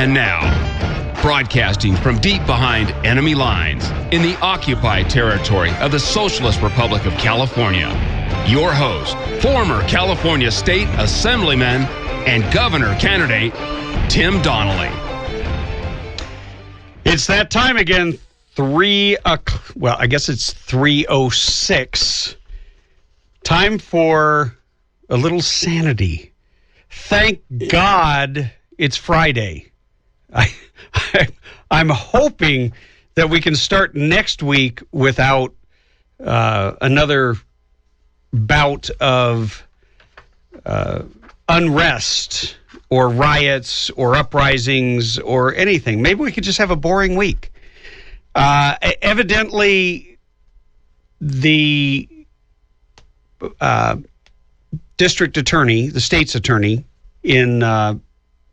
And now, broadcasting from deep behind enemy lines in the occupied territory of the Socialist Republic of California, your host, former California State Assemblyman and Governor candidate, Tim Donnelly. It's that time again, 3:06. Time for a little sanity. Thank God it's Friday. I'm hoping that we can start next week without another bout of unrest or riots or uprisings or anything. Maybe we could just have a boring week. Evidently, the district attorney, the state's attorney in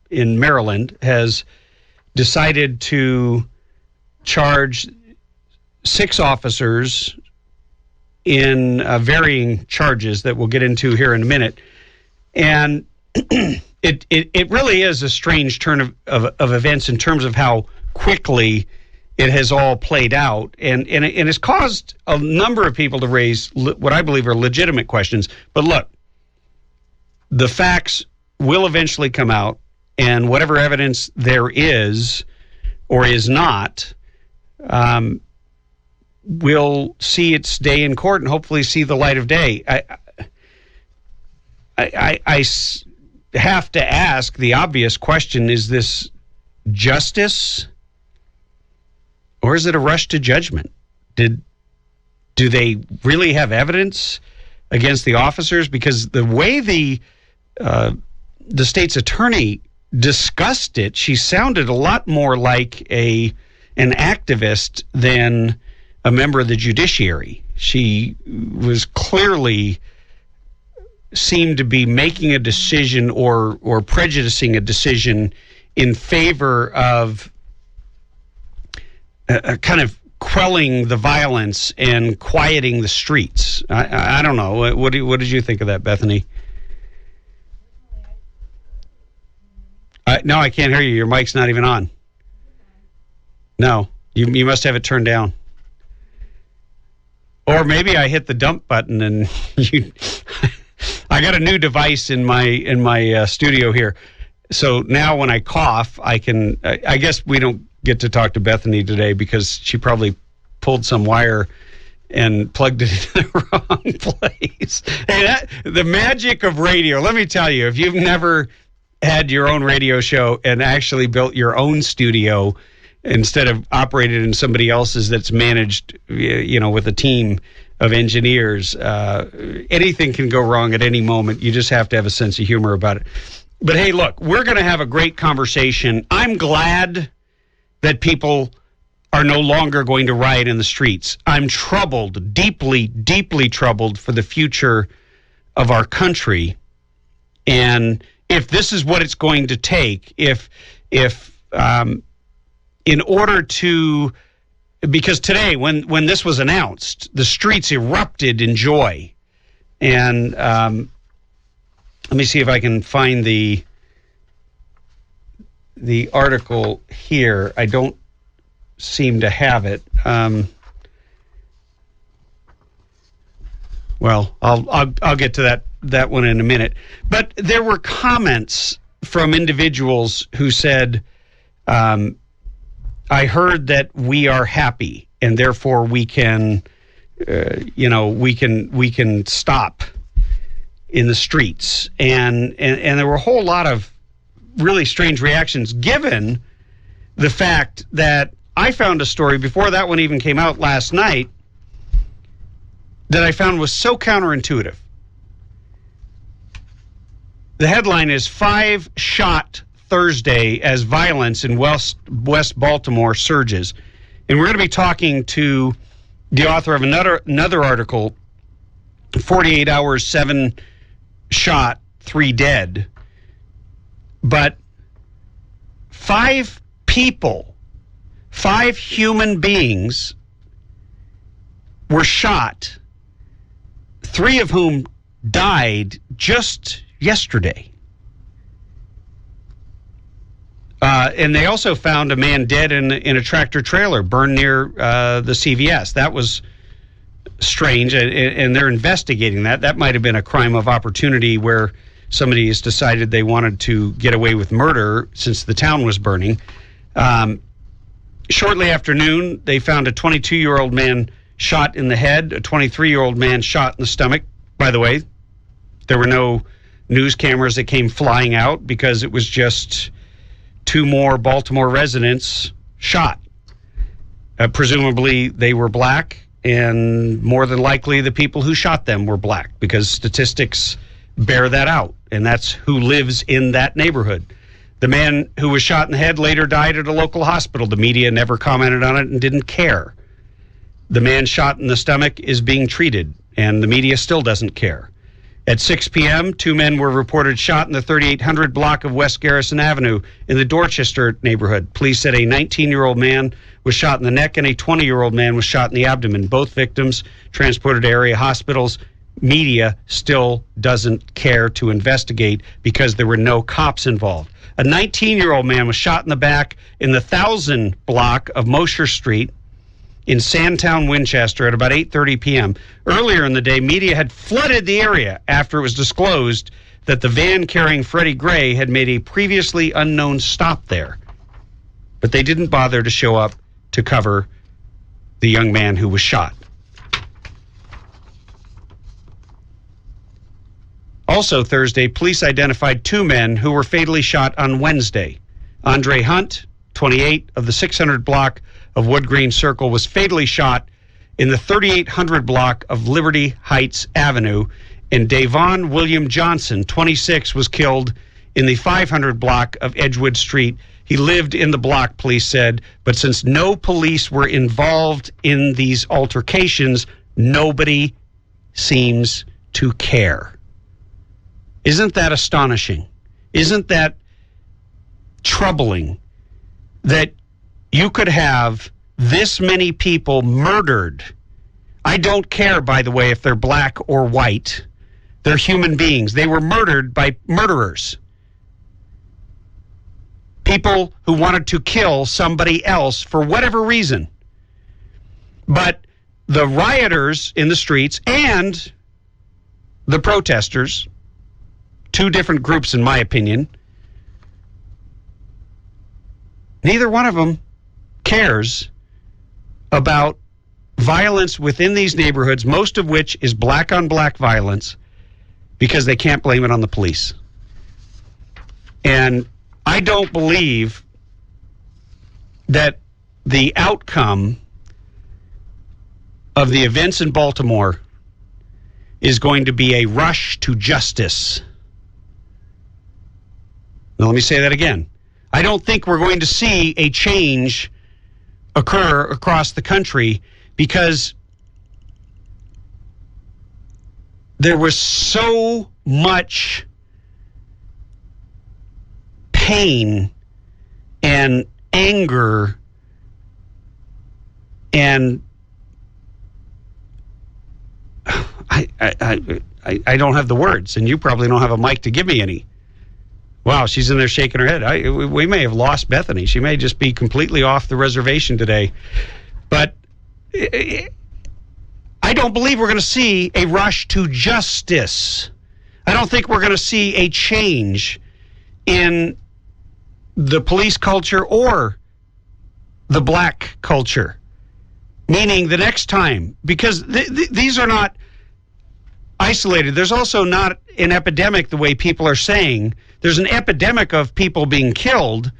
Maryland, has decided to charge 6 officers in varying charges that we'll get into here in a minute. And it really is a strange turn of events in terms of how quickly it has all played out. And it has caused a number of people to raise what I believe are legitimate questions. But look, the facts will eventually come out, and whatever evidence there is or is not will see its day in court and hopefully see the light of day. I have to ask the obvious question: is this justice, or is it a rush to judgment? Do they really have evidence against the officers? Because the way the state's attorney discussed it, she sounded a lot more like an activist than a member of the judiciary. She was clearly seemed to be making a decision or prejudicing a decision in favor of kind of quelling the violence and quieting the streets. I don't know. What did you think of that, Bethany? No, I can't hear you. Your mic's not even on. No, you must have it turned down. Or maybe I hit the dump button and I got a new device in my studio here. So now when I cough, I guess we don't get to talk to Bethany today because she probably pulled some wire and plugged it in the wrong place. Hey, the magic of radio. Let me tell you, if you've never had your own radio show and actually built your own studio instead of operated in somebody else's that's managed, with a team of engineers, anything can go wrong at any moment. You just have to have a sense of humor about it. But hey, look, we're going to have a great conversation. I'm glad that people are no longer going to riot in the streets. I'm troubled, deeply, deeply troubled for the future of our country. And if this is what it's going to take, if in order to, because today when this was announced, the streets erupted in joy. And let me see if I can find the article here. I don't seem to have it. Well, I'll get to that one in a minute. But there were comments from individuals who said, I heard that we are happy and therefore we can, we can stop in the streets. And there were a whole lot of really strange reactions given the fact that I found a story before that one even came out last night that I found was so counterintuitive. The headline is 5 shot Thursday as violence in West Baltimore surges. And we're going to be talking to the author of another article, 48 hours, 7 shot, 3 dead. But 5 people, 5 human beings were shot, 3 of whom died just yesterday. And they also found a man dead in a tractor trailer burned near the CVS. That was strange, and they're investigating that. That might have been a crime of opportunity where somebody has decided they wanted to get away with murder since the town was burning. Shortly after noon, they found a 22-year-old man shot in the head, a 23-year-old man shot in the stomach. By the way, there were no news cameras that came flying out because it was just 2 more Baltimore residents shot. Presumably, they were black, and more than likely, the people who shot them were black because statistics bear that out, and that's who lives in that neighborhood. The man who was shot in the head later died at a local hospital. The media never commented on it and didn't care. The man shot in the stomach is being treated, and the media still doesn't care. At 6 p.m., 2 men were reported shot in the 3800 block of West Garrison Avenue in the Dorchester neighborhood. Police said a 19-year-old man was shot in the neck and a 20-year-old man was shot in the abdomen. Both victims transported to area hospitals. Media still doesn't care to investigate because there were no cops involved. A 19-year-old man was shot in the back in the 1000 block of Mosher Street in Sandtown, Winchester at about 8:30 p.m. Earlier in the day, media had flooded the area after it was disclosed that the van carrying Freddie Gray had made a previously unknown stop there. But they didn't bother to show up to cover the young man who was shot. Also Thursday, police identified 2 men who were fatally shot on Wednesday. Andre Hunt, 28, of the 600 block of Wood Green Circle, was fatally shot in the 3800 block of Liberty Heights Avenue, and Davon William Johnson, 26, was killed in the 500 block of Edgewood Street. He lived in the block, police said, but since no police were involved in these altercations, nobody seems to care. Isn't that astonishing? Isn't that troubling that you could have this many people murdered? I don't care, by the way, if they're black or white. They're human beings. They were murdered by murderers. People who wanted to kill somebody else for whatever reason. But the rioters in the streets and the protesters, 2 different groups in my opinion, neither one of them cares about violence within these neighborhoods, most of which is black on black violence, because they can't blame it on the police. And I don't believe that the outcome of the events in Baltimore is going to be a rush to justice. Now, let me say that again. I don't think we're going to see a change occur across the country because there was so much pain and anger and I don't have the words, and you probably don't have a mic to give me any. Wow, she's in there shaking her head. We may have lost Bethany. She may just be completely off the reservation today. But I don't believe we're going to see a rush to justice. I don't think we're going to see a change in the police culture or the black culture. Meaning the next time, because these are not isolated. There's also not an epidemic the way people are saying. There's an epidemic of people being killed,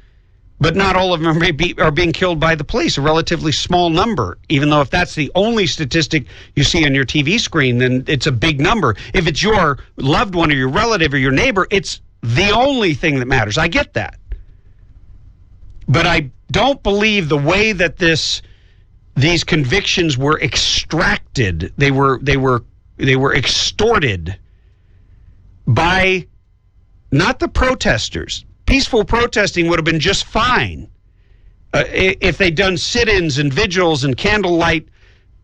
but not all of them are being killed by the police, a relatively small number, even though if that's the only statistic you see on your TV screen, then it's a big number. If it's your loved one or your relative or your neighbor, it's the only thing that matters. I get that. But I don't believe the way that these convictions were extracted, they were extorted by not the protesters. Peaceful protesting would have been just fine if they'd done sit-ins and vigils and candlelight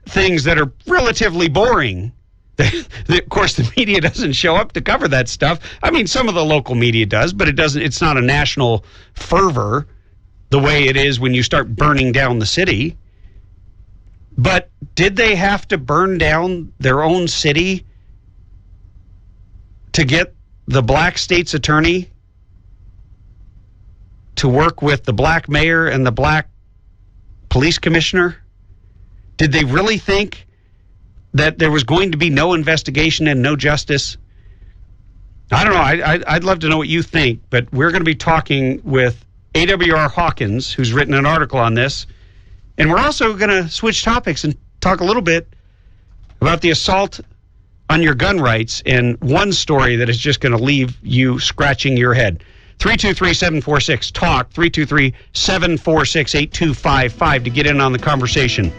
things that are relatively boring. Of course, the media doesn't show up to cover that stuff. I mean, some of the local media does, but it doesn't. It's not a national fervor the way it is when you start burning down the city. But did they have to burn down their own city to get the black state's attorney to work with the black mayor and the black police commissioner? Did they really think that there was going to be no investigation and no justice? I don't know. I'd love to know what you think, but we're going to be talking with A.W.R. Hawkins, who's written an article on this. And we're also going to switch topics and talk a little bit about the assault on your gun rights and one story that is just going to leave you scratching your head. 323-746-TALK, 323-746-8255 to get in on the conversation.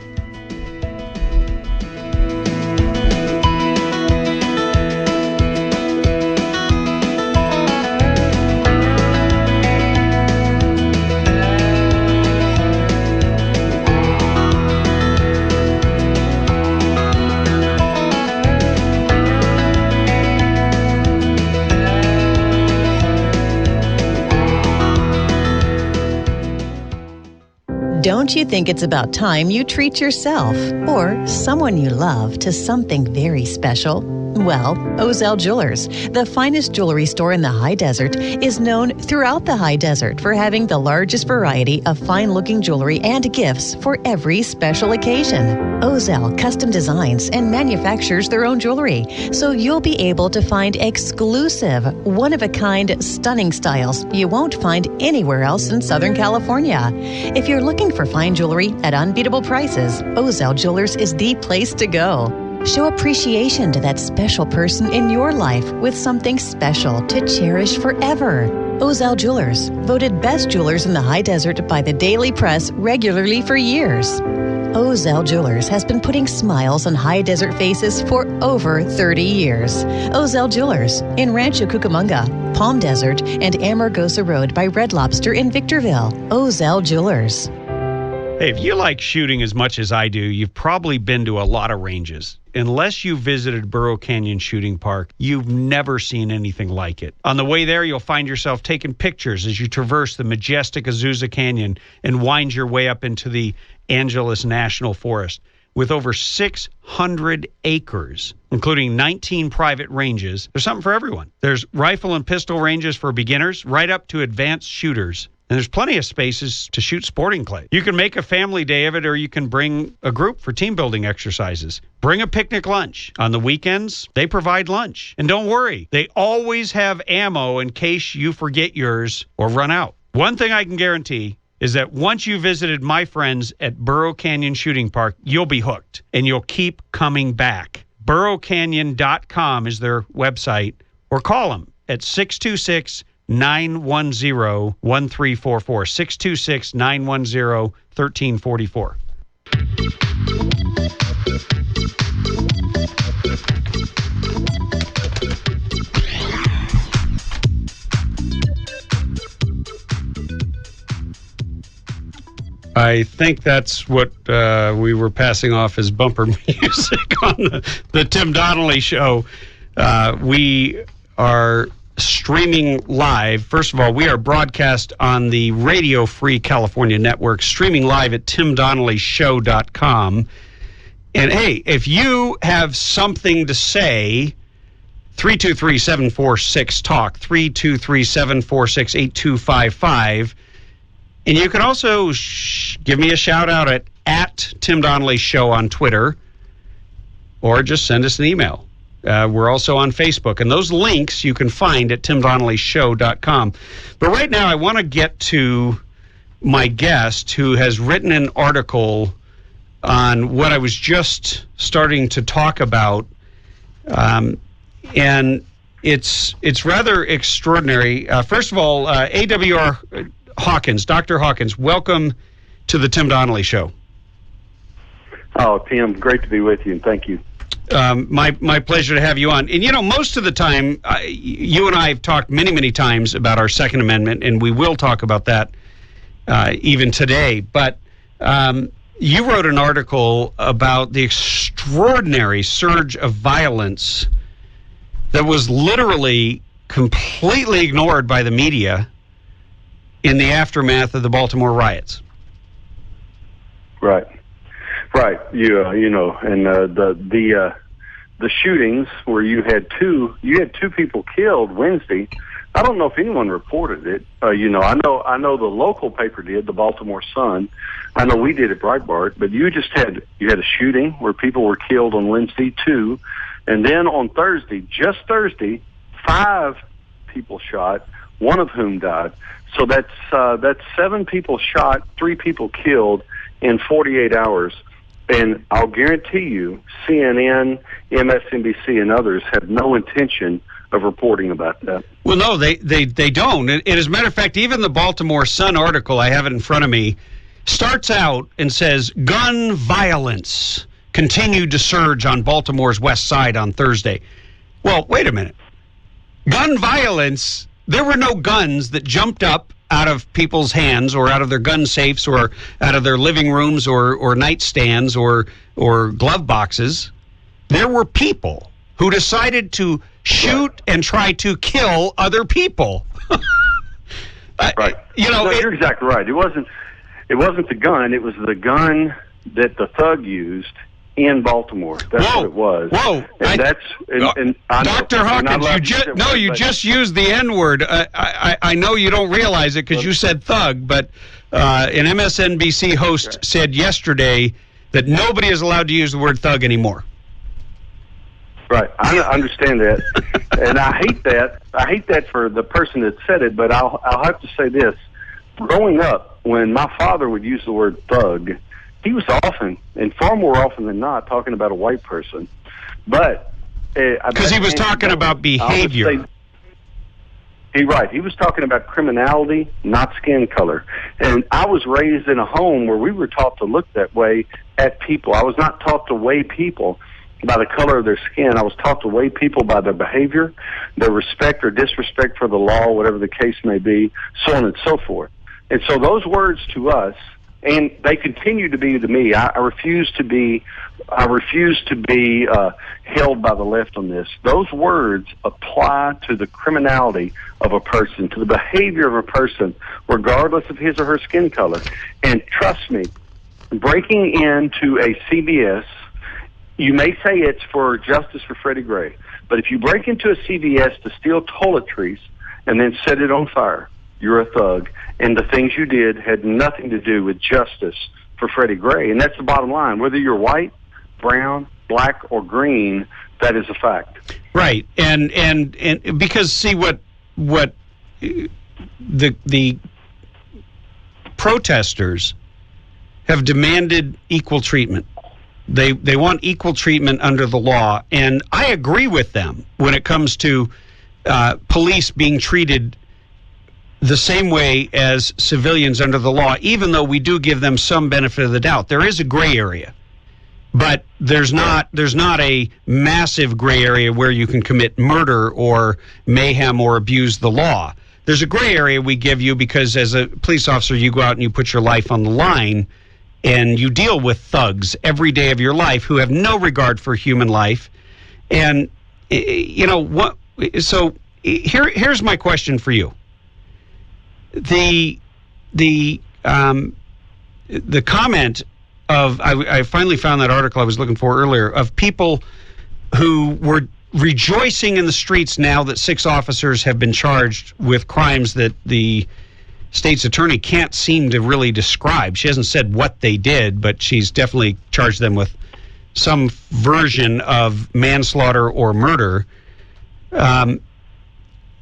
Don't you think it's about time you treat yourself or someone you love to something very special? Well, Ozell Jewelers, the finest jewelry store in the high desert, is known throughout the high desert for having the largest variety of fine-looking jewelry and gifts for every special occasion. Ozell custom designs and manufactures their own jewelry, so you'll be able to find exclusive, one-of-a-kind, stunning styles you won't find anywhere else in Southern California. If you're looking for fine jewelry at unbeatable prices, Ozell Jewelers is the place to go. Show appreciation to that special person in your life with something special to cherish forever. Ozell Jewelers, voted best jewelers in the high desert by the Daily Press regularly for years. Ozell Jewelers has been putting smiles on high desert faces for over 30 years. Ozell Jewelers in Rancho Cucamonga, Palm Desert, and Amargosa Road by Red Lobster in Victorville. Ozell Jewelers. Hey, if you like shooting as much as I do, you've probably been to a lot of ranges. Unless you visited Burro Canyon Shooting Park, you've never seen anything like it. On the way there, you'll find yourself taking pictures as you traverse the majestic Azusa Canyon and wind your way up into the Angeles National Forest. With over 600 acres, including 19 private ranges, there's something for everyone. There's rifle and pistol ranges for beginners, right up to advanced shooters. And there's plenty of spaces to shoot sporting clay. You can make a family day of it, or you can bring a group for team building exercises. Bring a picnic lunch. On the weekends, they provide lunch. And don't worry, they always have ammo in case you forget yours or run out. One thing I can guarantee is that once you visited my friends at Burro Canyon Shooting Park, you'll be hooked and you'll keep coming back. BurroCanyon.com is their website, or call them at 626-910-1344, 626-910-1344. I think that's what we were passing off as bumper music on the Tim Donnelly Show. We are streaming live. First of all, we are broadcast on the Radio Free California Network, streaming live at timdonnellyshow.com. And hey, if you have something to say, 323-746-TALK, 323-746-8255. And you can also give me a shout out at Tim Donnelly Show on Twitter, or just send us an email. We're also on Facebook, and those links you can find at timdonnellyshow.com. But right now I want to get to my guest, who has written an article on what I was just starting to talk about. And it's rather extraordinary. First of all, A.W.R. Hawkins, Dr. Hawkins, welcome to the Tim Donnelly Show. Oh, Tim, great to be with you, and thank you. My pleasure to have you on. And, you know, most of the time, you and I have talked many, many times about our Second Amendment, and we will talk about that even today. But, You wrote an article about the extraordinary surge of violence that was literally completely ignored by the media in the aftermath of the Baltimore riots. Right. You know, and the shootings where you had two people killed Wednesday. I don't know if anyone reported it. You know, I know the local paper did, the Baltimore Sun. I know we did at Breitbart, but you had a shooting where people were killed on Wednesday, 2, and then on Thursday, just Thursday, 5 people shot, one of whom died. So that's 7 people shot, 3 people killed in 48 hours. And I'll guarantee you, CNN, MSNBC, and others have no intention of reporting about that. Well, no, they don't. And as a matter of fact, even the Baltimore Sun article, I have it in front of me, starts out and says, gun violence continued to surge on Baltimore's west side on Thursday. Well, wait a minute. Gun violence, there were no guns that jumped up out of people's hands or out of their gun safes or out of their living rooms or nightstands or glove boxes. There were people who decided to shoot and try to kill other people. Right. You know, you're exactly right. It wasn't the gun. It was the gun that the thug used in Baltimore. That's what it was. Whoa! Dr. Hawkins, you just used the N-word. I know you don't realize it because you said thug, but an MSNBC host said yesterday that nobody is allowed to use the word thug anymore. Right. I understand that, and I hate that. I hate that for the person that said it. But I'll have to say this: growing up, when my father would use the word thug, he was often, and far more often than not, talking about a white person. But because he was talking about behavior. He was talking about criminality, not skin color. And I was raised in a home where we were taught to look that way at people. I was not taught to weigh people by the color of their skin. I was taught to weigh people by their behavior, their respect or disrespect for the law, whatever the case may be, so on and so forth. And so those words to us, and they continue to be to me. I refuse to be held by the left on this. Those words apply to the criminality of a person, to the behavior of a person, regardless of his or her skin color. And trust me, breaking into a CVS, you may say it's for justice for Freddie Gray, but if you break into a CVS to steal toiletries and then set it on fire, you're a thug. And the things you did had nothing to do with justice for Freddie Gray. And that's the bottom line. Whether you're white, brown, black, or green, that is a fact. Right. And because see what the protesters have demanded equal treatment. They want equal treatment under the law. And I agree with them when it comes to police being treated the same way as civilians under the law, even though we do give them some benefit of the doubt. There is a gray area, but there's not a massive gray area where you can commit murder or mayhem or abuse the law. There's a gray area we give you because as a police officer, you go out and you put your life on the line and you deal with thugs every day of your life who have no regard for human life. And, you know, what? So here's my question for you. The comment of I finally found that article I was looking for earlier of people who were rejoicing in the streets now that 6 officers have been charged with crimes that the state's attorney can't seem to really describe. She hasn't said what they did, but she's definitely charged them with some version of manslaughter or murder. One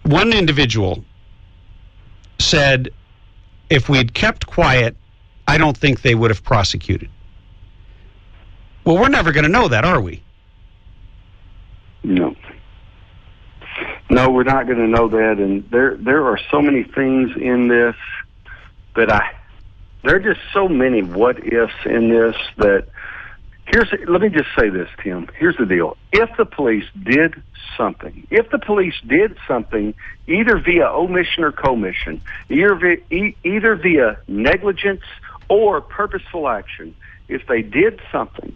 individual said, if we'd kept quiet, I don't think they would have prosecuted. Well, we're never going to know that, are we? No, we're not going to know that. And there are so many things in this that there are just so many what ifs in this that let me just say this, Tim. Here's the deal. If the police did something, either via omission or commission, either via negligence or purposeful action, if they did something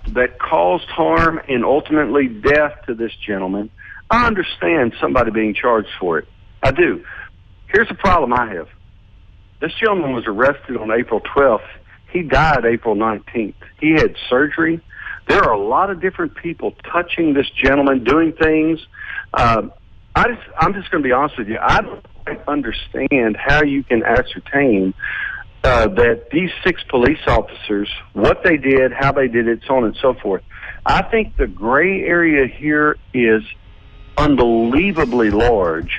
that caused harm and ultimately death to this gentleman, I understand somebody being charged for it. I do. Here's the problem I have. This gentleman was arrested on April 12th. He died April 19th. He had surgery. There are a lot of different people touching this gentleman, doing things. I'm just going to be honest with you. I don't quite understand how you can ascertain that these 6 police officers, what they did, how they did it, so on and so forth. I think the gray area here is unbelievably large,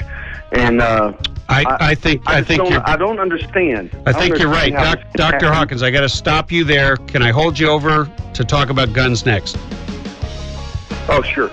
and I think I don't understand. I think you're right, Dr. Hawkins. I got to stop you there. Can I hold you over to talk about guns next? Oh, sure.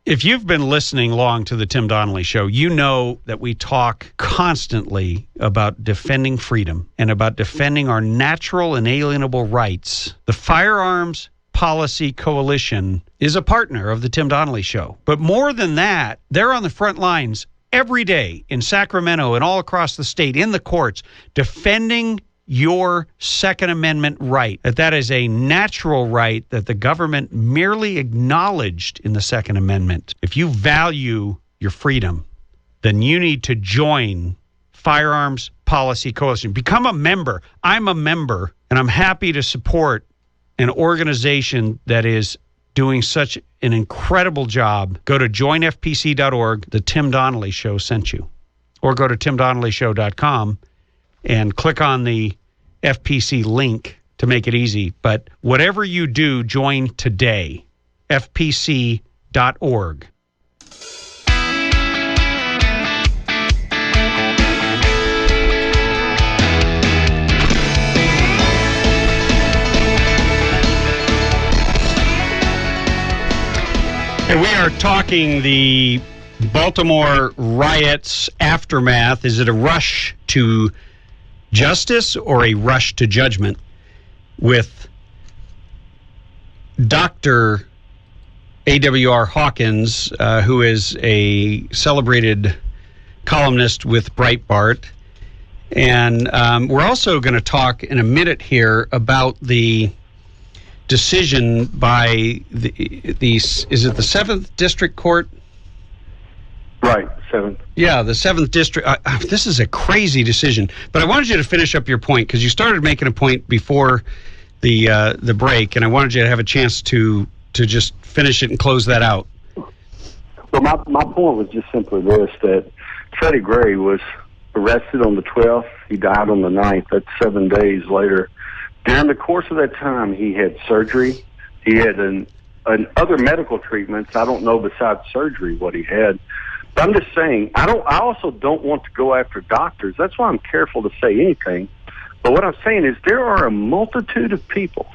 If you've been listening long to the Tim Donnelly Show, you know that we talk constantly about defending freedom and about defending our natural inalienable rights. The Firearms Policy Coalition is a partner of the Tim Donnelly Show. But more than that, they're on the front lines every day in Sacramento and all across the state, in the courts, defending your Second Amendment right. That is a natural right that the government merely acknowledged in the Second Amendment. If you value your freedom, then you need to join Firearms Policy Coalition. Become a member. I'm a member, and I'm happy to support an organization that is doing such an incredible job. Go to joinfpc.org. The Tim Donnelly Show sent you. Or go to timdonnellyshow.com and click on the FPC link to make it easy. But whatever you do, join today. FPC.org. And we are talking the Baltimore riots aftermath. Is it a rush to justice or a rush to judgment? With Dr. A.W.R. Hawkins, who is a celebrated columnist with Breitbart. And we're also going to talk in a minute here about the decision by the is it the 7th District Court? Right, 7th. Yeah, the 7th District. This is a crazy decision. But I wanted you to finish up your point, because you started making a point before the break, and I wanted you to have a chance to just finish it and close that out. Well, my point was just simply this, that Freddie Gray was arrested on the 12th. He died on the 9th. That's 7 days later. During the course of that time, he had surgery. He had other medical treatments. I don't know besides surgery what he had. But I'm just saying, I also don't want to go after doctors. That's why I'm careful to say anything. But what I'm saying is there are a multitude of people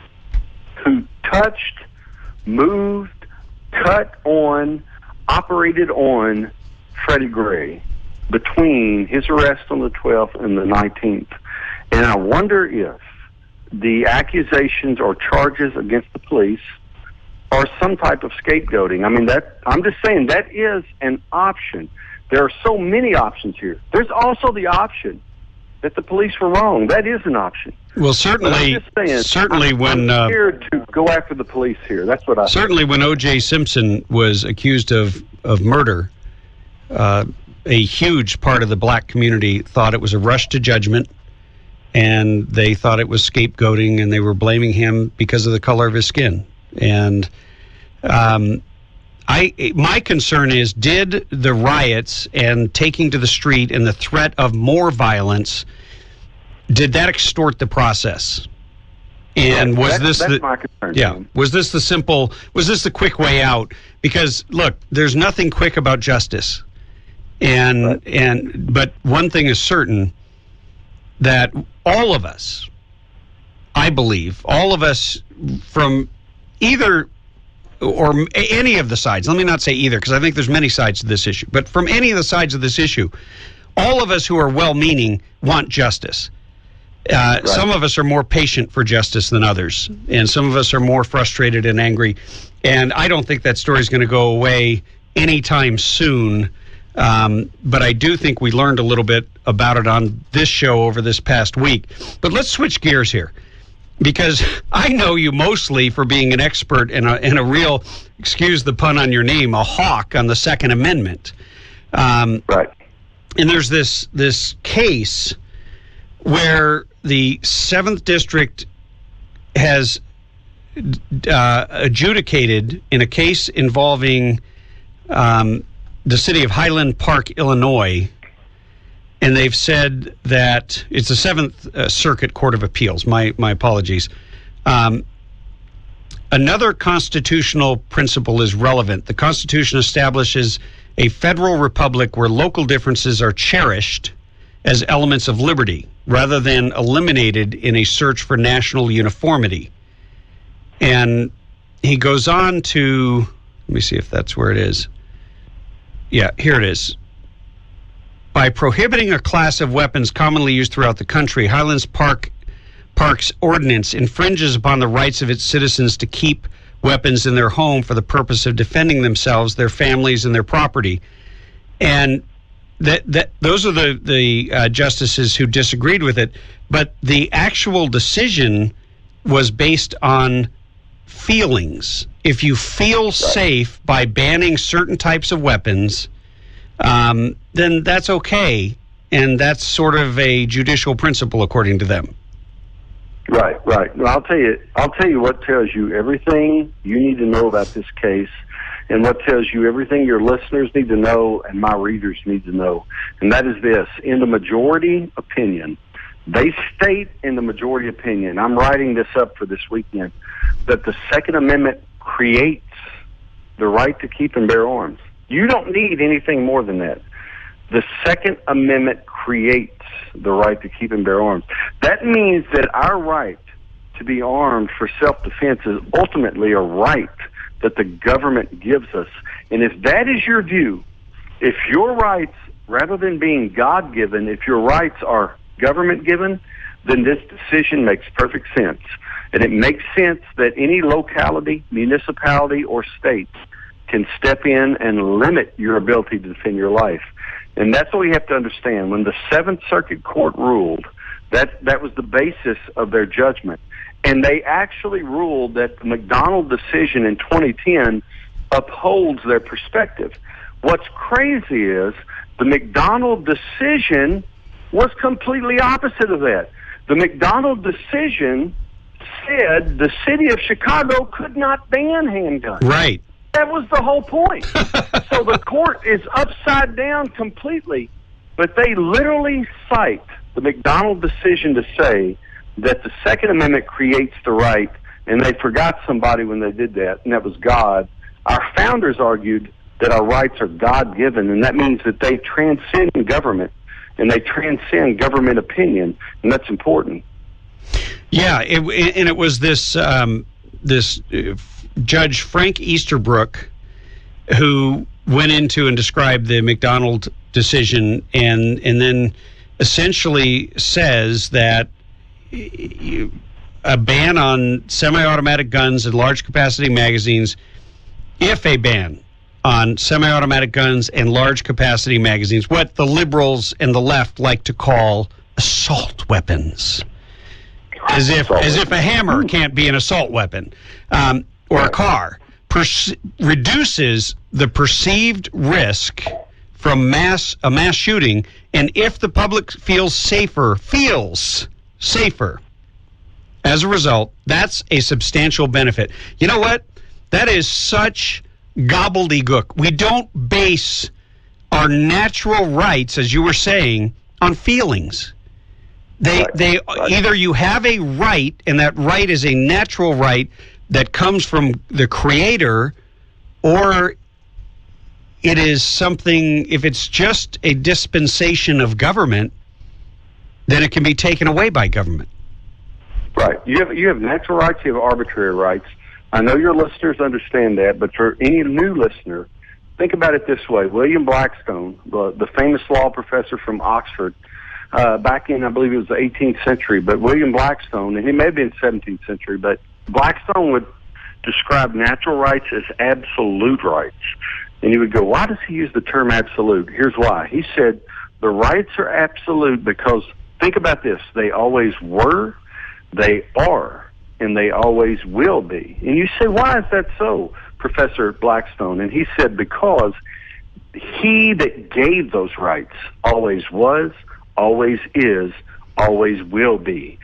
who touched, moved, cut on, operated on Freddie Gray between his arrest on the 12th and the 19th. And I wonder if the accusations or charges against the police are some type of scapegoating. I mean, I'm just saying that is an option. There are so many options here. There's also the option that the police were wrong. That is an option. Well, certainly, I'm scared to go after the police here. That's what I certainly think. When O.J. Simpson was accused of murder, a huge part of the black community thought it was a rush to judgment, and they thought it was scapegoating, and they were blaming him because of the color of his skin. And my concern is, did the riots and taking to the street and the threat of more violence, did that extort the process? And was this my concern? Yeah. Was this the quick way out? Because look, there's nothing quick about justice. But one thing is certain, that all of us, I believe, all of us from either or any of the sides, let me not say either, because I think there's many sides to this issue, but from any of the sides of this issue, all of us who are well-meaning want justice. Some of us are more patient for justice than others, and some of us are more frustrated and angry. And I don't think that story is going to go away anytime soon. But I do think we learned a little bit about it on this show over this past week. But let's switch gears here, because I know you mostly for being an expert and a real, excuse the pun on your name, a hawk on the Second Amendment. Right. And there's this case where the 7th District has adjudicated in a case involving the city of Highland Park, Illinois, and they've said that it's the 7th Circuit Court of Appeals. My apologies. Another constitutional principle is relevant. The Constitution establishes a federal republic where local differences are cherished as elements of liberty rather than eliminated in a search for national uniformity. And he goes on to, let me see if that's where it is. Yeah, here it is. By prohibiting a class of weapons commonly used throughout the country, Highlands Park's ordinance infringes upon the rights of its citizens to keep weapons in their home for the purpose of defending themselves, their families, and their property. And those are the justices who disagreed with it. But the actual decision was based on feelings. If you feel safe by banning certain types of weapons, then that's okay. And that's sort of a judicial principle, according to them. Right. Well, I'll tell you what tells you everything you need to know about this case, and what tells you everything your listeners need to know and my readers need to know. And that is this: in the majority opinion, they state in the majority opinion, I'm writing this up for this weekend, that the Second Amendment creates the right to keep and bear arms. You don't need anything more than that. The Second Amendment creates the right to keep and bear arms. That means that our right to be armed for self-defense is ultimately a right that the government gives us. And if that is your view, if your rights, rather than being God-given, if your rights are government-given, then this decision makes perfect sense. And it makes sense that any locality, municipality, or state can step in and limit your ability to defend your life. And that's what we have to understand. When the 7th Circuit Court ruled, that was the basis of their judgment. And they actually ruled that the McDonald decision in 2010 upholds their perspective. What's crazy is the McDonald decision was completely opposite of that. The McDonald decision said the city of Chicago could not ban handguns. Right. That was the whole point. So the court is upside down completely, but they literally cite the McDonald decision to say that the Second Amendment creates the right, and they forgot somebody when they did that, and that was God. Our founders argued that our rights are God-given, and that means that they transcend government, and they transcend government opinion, and that's important. Yeah, and it was this Judge Frank Easterbrook who went into and described the McDonald decision, and then essentially says that a ban on semi-automatic guns and large capacity magazines, if a ban on semi-automatic guns and large capacity magazines, what the liberals and the left like to call assault weapons, as if a hammer can't be an assault weapon, or a car, reduces the perceived risk from a mass shooting, and if the public feels safer as a result, that's a substantial benefit. You know what? That is such gobbledygook. We don't base our natural rights, as you were saying, on feelings. They either you have a right, and that right is a natural right that comes from the Creator, or it is something, if it's just a dispensation of government, then it can be taken away by government. Right. You have natural rights, you have arbitrary rights. I know your listeners understand that, but for any new listener, think about it this way. William Blackstone, the famous law professor from Oxford, back in, I believe it was the 18th century, but William Blackstone, and he may have been 17th century, but Blackstone would describe natural rights as absolute rights. And he would go, why does he use the term absolute? Here's why. He said, the rights are absolute because, think about this, they always were, they are, and they always will be. And you say, why is that so, Professor Blackstone? And he said, because he that gave those rights always was, always is, always will be.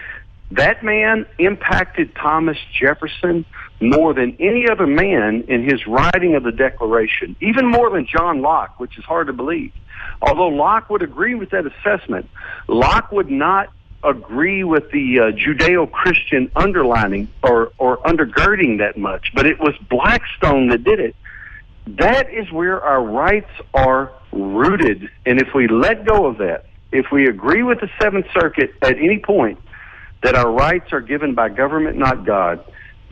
That man impacted Thomas Jefferson more than any other man in his writing of the Declaration, even more than John Locke, which is hard to believe. Although Locke would agree with that assessment, Locke would not agree with the Judeo-Christian underlining or undergirding that much, but it was Blackstone that did it. That is where our rights are rooted, and if we let go of that, if we agree with the Seventh Circuit at any point that our rights are given by government, not God,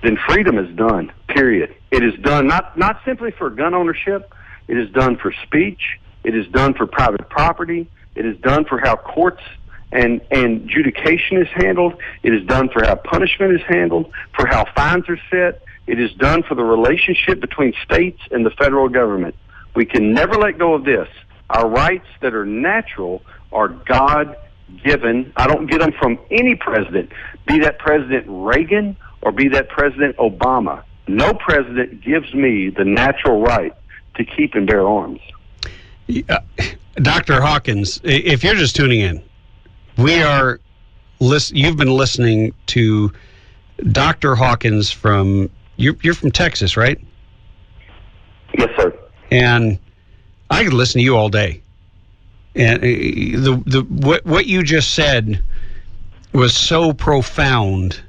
then freedom is done, period. It is done not simply for gun ownership. It is done for speech. It is done for private property. It is done for how courts and adjudication is handled. It is done for how punishment is handled, for how fines are set. It is done for the relationship between states and the federal government. We can never let go of this. Our rights that are natural are God-given. I don't get them from any president, be that President Reagan or be that President Obama. No president gives me the natural right to keep and bear arms. Dr. Hawkins, if you're just tuning in, you've been listening to Dr. Hawkins from, you're from Texas, right? Yes, sir. And I could listen to you all day. And what you just said was so profound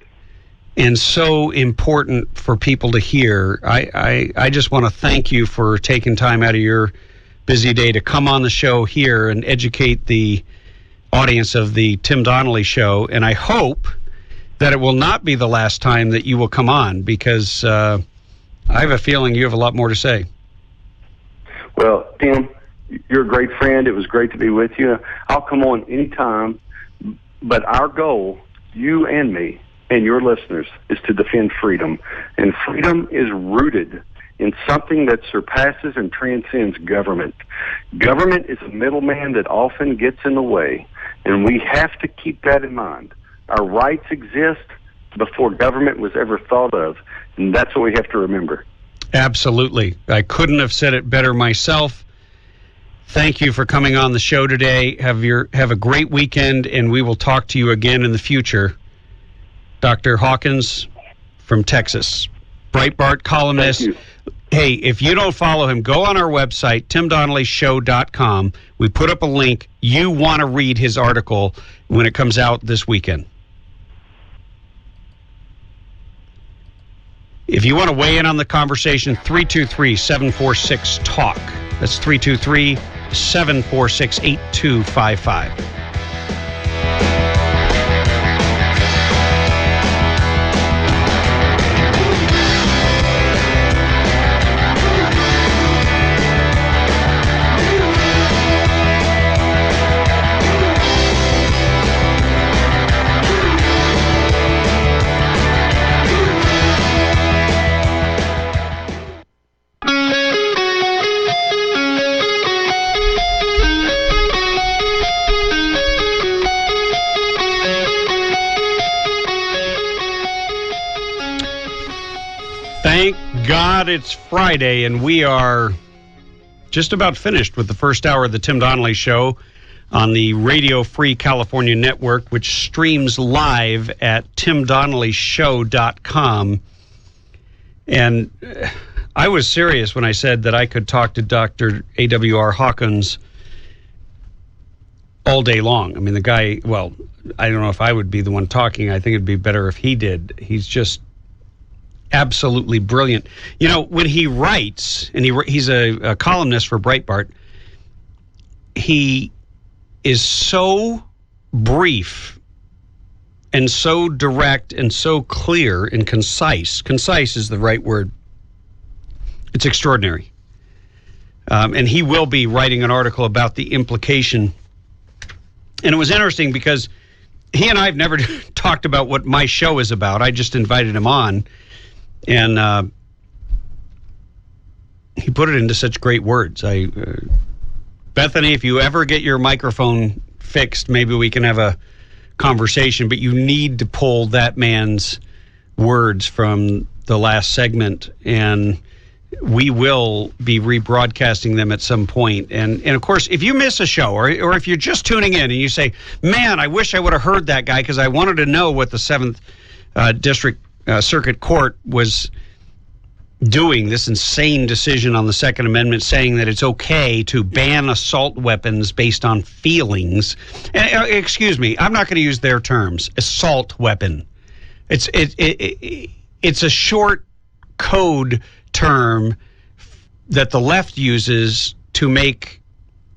and so important for people to hear. I just want to thank you for taking time out of your busy day to come on the show here and educate the audience of the Tim Donnelly Show. And I hope that it will not be the last time that you will come on, because I have a feeling you have a lot more to say. Well, Tim, you're a great friend. It was great to be with you. I'll come on anytime. But our goal, you and me and your listeners, is to defend freedom. And freedom is rooted in something that surpasses and transcends government. Government is a middleman that often gets in the way, and we have to keep that in mind. Our rights exist before government was ever thought of, and that's what we have to remember. Absolutely. I couldn't have said it better myself. Thank you for coming on the show today. Have a great weekend, and we will talk to you again in the future. Dr. Hawkins from Texas, Breitbart columnist. Thank you. Hey, if you don't follow him, go on our website, timdonnellyshow.com. We put up a link. You want to read his article when it comes out this weekend. If you want to weigh in on the conversation, 323-746-TALK. That's 323-746-8255. Thank God it's Friday, and we are just about finished with the first hour of the Tim Donnelly Show on the Radio Free California Network, which streams live at timdonnellyshow.com. And I was serious when I said that I could talk to Dr. A.W.R. Hawkins all day long. I mean, the guy, well, I don't know if I would be the one talking. I think it'd be better if he did. He's just absolutely brilliant. You know, when he writes, and he's a columnist for Breitbart, he is so brief and so direct and so clear and concise. Concise is the right word. It's extraordinary. And he will be writing an article about the implication And it was interesting because he and I have never talked about what my show is about. I just invited him on, and he put it into such great words. Bethany, if you ever get your microphone fixed, maybe we can have a conversation, but you need to pull that man's words from the last segment, and we will be rebroadcasting them at some point. And of course, if you miss a show, or if you're just tuning in and you say, man, I wish I would have heard that guy because I wanted to know what the 7th District Circuit Court was doing, this insane decision on the Second Amendment, saying that it's okay to ban assault weapons based on feelings. And, excuse me, I'm not going to use their terms. Assault weapon. It's a short code term that the left uses to make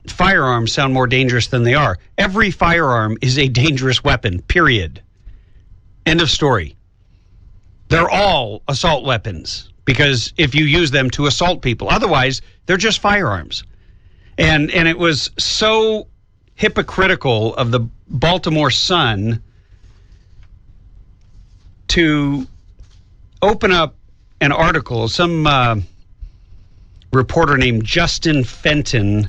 firearms sound more dangerous than they are. Every firearm is a dangerous weapon, period. End of story. They're all assault weapons because if you use them to assault people, otherwise they're just firearms. And it was so hypocritical of the Baltimore Sun to open up an article, some reporter named Justin Fenton,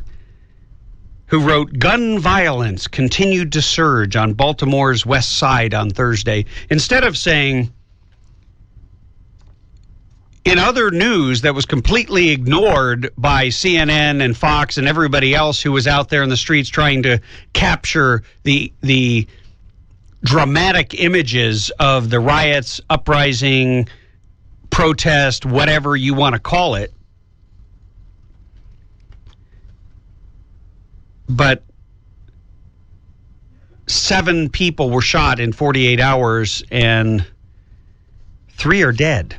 who wrote, gun violence continued to surge on Baltimore's west side on Thursday. Instead of saying, in other news that was completely ignored by CNN and Fox and everybody else who was out there in the streets trying to capture the dramatic images of the riots, uprising, protest, whatever you want to call it. But 7 people were shot in 48 hours and 3 are dead.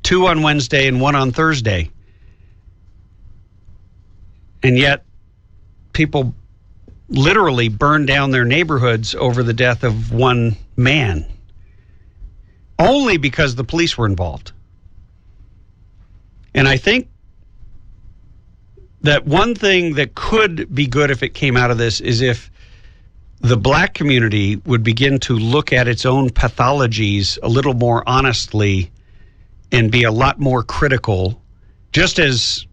2 on Wednesday and 1 on Thursday. And yet people literally burned down their neighborhoods over the death of one man. Only because the police were involved. And I think that one thing that could be good if it came out of this is if the black community would begin to look at its own pathologies a little more honestly and be a lot more critical, just as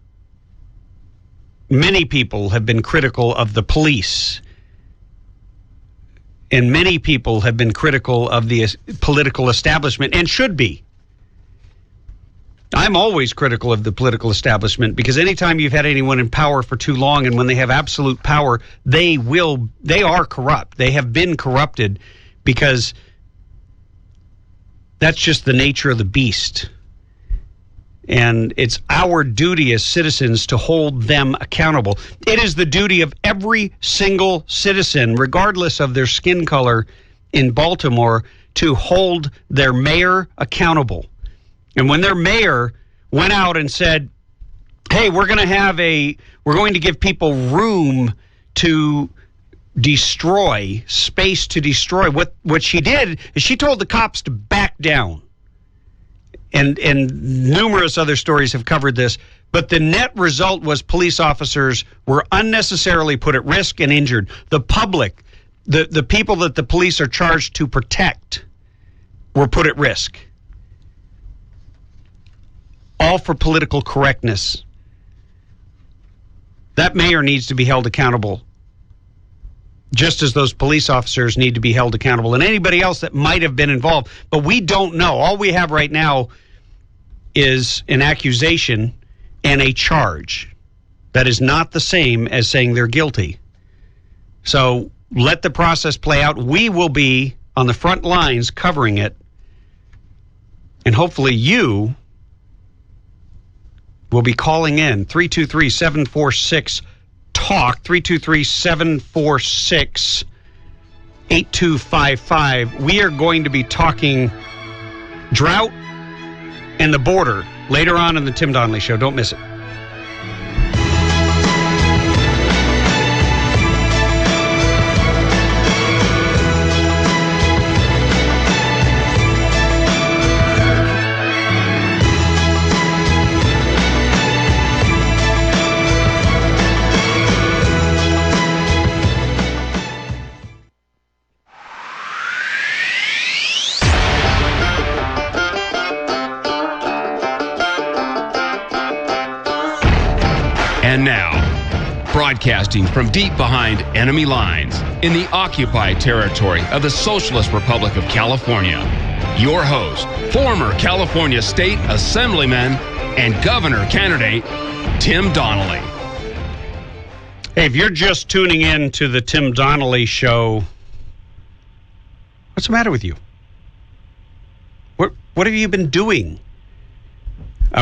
many people have been critical of the police. And many people have been critical of the political establishment and should be. I'm always critical of the political establishment because anytime you've had anyone in power for too long and when they have absolute power, they are corrupt. They have been corrupted because that's just the nature of the beast. And it's our duty as citizens to hold them accountable. It is the duty of every single citizen, regardless of their skin color in Baltimore, to hold their mayor accountable. And when their mayor went out and said, hey, we're going to give people room to destroy, space to destroy. What she did is she told the cops to back down. And numerous other stories have covered this. But the net result was police officers were unnecessarily put at risk and injured. The public, the people that the police are charged to protect, were put at risk. All for political correctness. That mayor needs to be held accountable, just as those police officers need to be held accountable, and anybody else that might have been involved. But we don't know. All we have right now is an accusation and a charge. That is not the same as saying they're guilty. So let the process play out. We will be on the front lines covering it. And hopefully you will be calling in 323-746-TALK, 323-746-8255. We are going to be talking drought and the border later on in the Tim Donnelly Show. Don't miss it. And now, broadcasting from deep behind enemy lines in the occupied territory of the Socialist Republic of California, your host, former California State Assemblyman and Governor candidate, Tim Donnelly. Hey, if you're just tuning in to the Tim Donnelly Show, what's the matter with you? What have you been doing?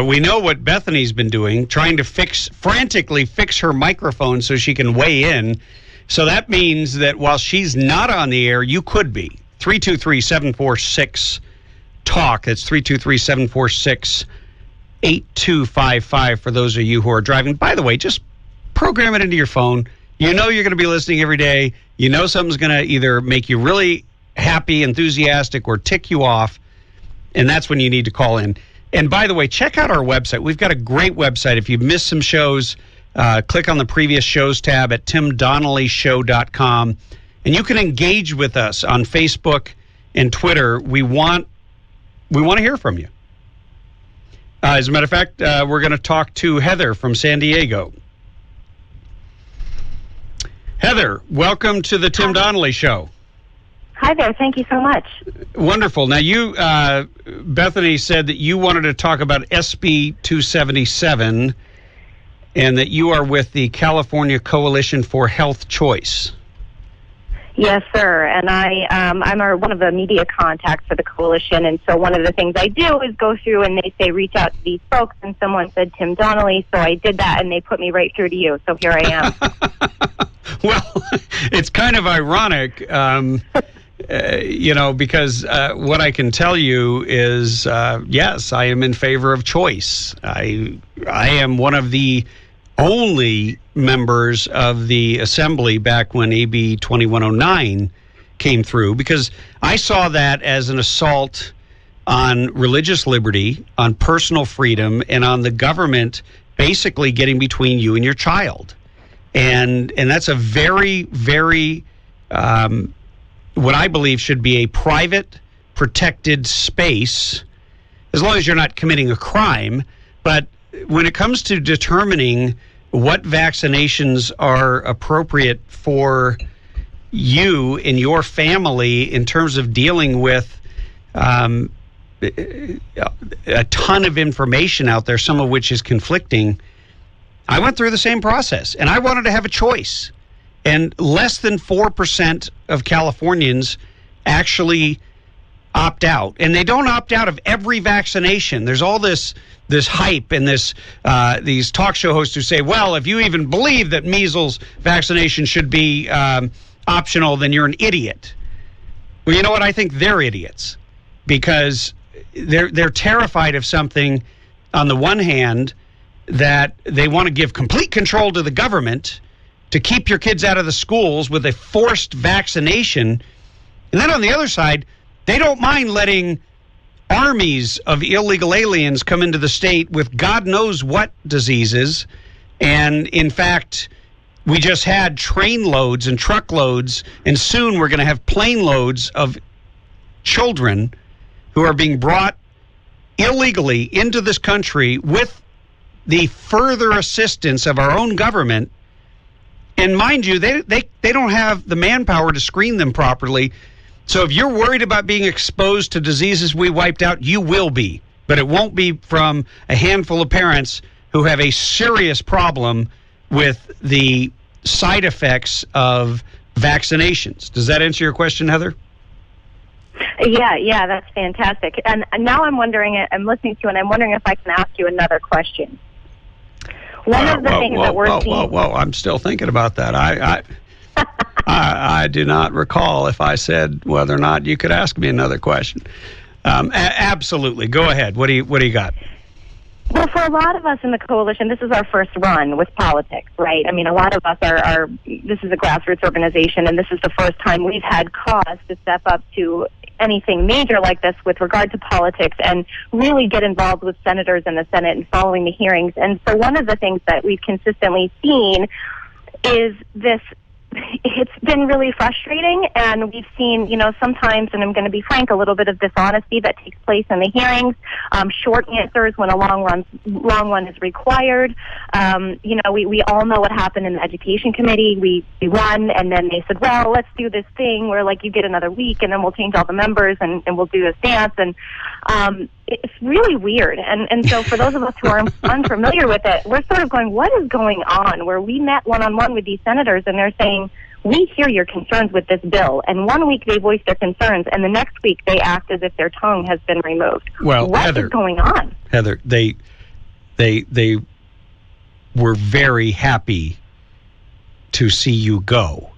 We know what Bethany's been doing, trying to frantically fix her microphone so she can weigh in. So that means that while she's not on the air, you could be. 323-746-TALK. That's 323-746-8255 for those of you who are driving. By the way, just program it into your phone. You know you're going to be listening every day. You know something's going to either make you really happy, enthusiastic, or tick you off. And that's when you need to call in. And by the way, check out our website. We've got a great website. If you've missed some shows, click on the previous shows tab at timdonnellyshow.com. And you can engage with us on Facebook and Twitter. We want to hear from you. As a matter of fact, we're going to talk to Heather from San Diego. Heather, welcome to the Tim Donnelly Show. Hi there. Thank you so much. Wonderful. Now, you, Bethany, said that you wanted to talk about SB 277 and that you are with the California Coalition for Health Choice. Yes, sir. And I'm one of the media contacts for the coalition. And so one of the things I do is go through and they say, reach out to these folks. And someone said Tim Donnelly. So I did that and they put me right through to you. So here I am. Well, it's kind of ironic, because what I can tell you is, yes, I am in favor of choice. I am one of the only members of the Assembly back when AB 2109 came through, because I saw that as an assault on religious liberty, on personal freedom, and on the government basically getting between you and your child. And that's a very, very, what I believe should be a private, protected space, as long as you're not committing a crime. But when it comes to determining what vaccinations are appropriate for you and your family in terms of dealing with a ton of information out there, some of which is conflicting, I went through the same process, and I wanted to have a choice. And less than 4% of Californians actually opt out. And they don't opt out of every vaccination. There's all this hype and these talk show hosts who say, well, if you even believe that measles vaccination should be optional, then you're an idiot. Well, you know what? I think they're idiots, because they're terrified of something on the one hand, that they want to give complete control to the government to keep your kids out of the schools with a forced vaccination. And then on the other side, they don't mind letting armies of illegal aliens come into the state with God knows what diseases. And in fact, we just had train loads and truckloads, and soon we're going to have plane loads of children who are being brought illegally into this country with the further assistance of our own government. And mind you, they don't have the manpower to screen them properly. So if you're worried about being exposed to diseases we wiped out, you will be. But it won't be from a handful of parents who have a serious problem with the side effects of vaccinations. Does that answer your question, Heather? Yeah, that's fantastic. And now I'm listening to you, and I'm wondering if I can ask you another question. One of the things that we're seeing... I'm still thinking about that. I do not recall if I said whether or not you could ask me another question. Absolutely. Go ahead. What do you got? Well, for a lot of us in the coalition, this is our first run with politics, right? I mean, a lot of us this is a grassroots organization, and this is the first time we've had cause to step up to anything major like this with regard to politics and really get involved with senators in the Senate and following the hearings. And so one of the things that we've consistently seen is this it's been really frustrating, and we've seen, sometimes, and I'm going to be frank, a little bit of dishonesty that takes place in the hearings, short answers when a long one is required. We all know what happened in the Education Committee. We won, and then they said, well, let's do this thing where, you get another week, and then we'll change all the members, and we'll do this dance, and it's really weird. And so for those of us who are unfamiliar with it, we're sort of going, what is going on? Where we met one-on-one with these senators, and they're saying, we hear your concerns with this bill. And 1 week they voice their concerns, and the next week they act as if their tongue has been removed. Well, what Heather, is going on? Heather, they were very happy to see you go.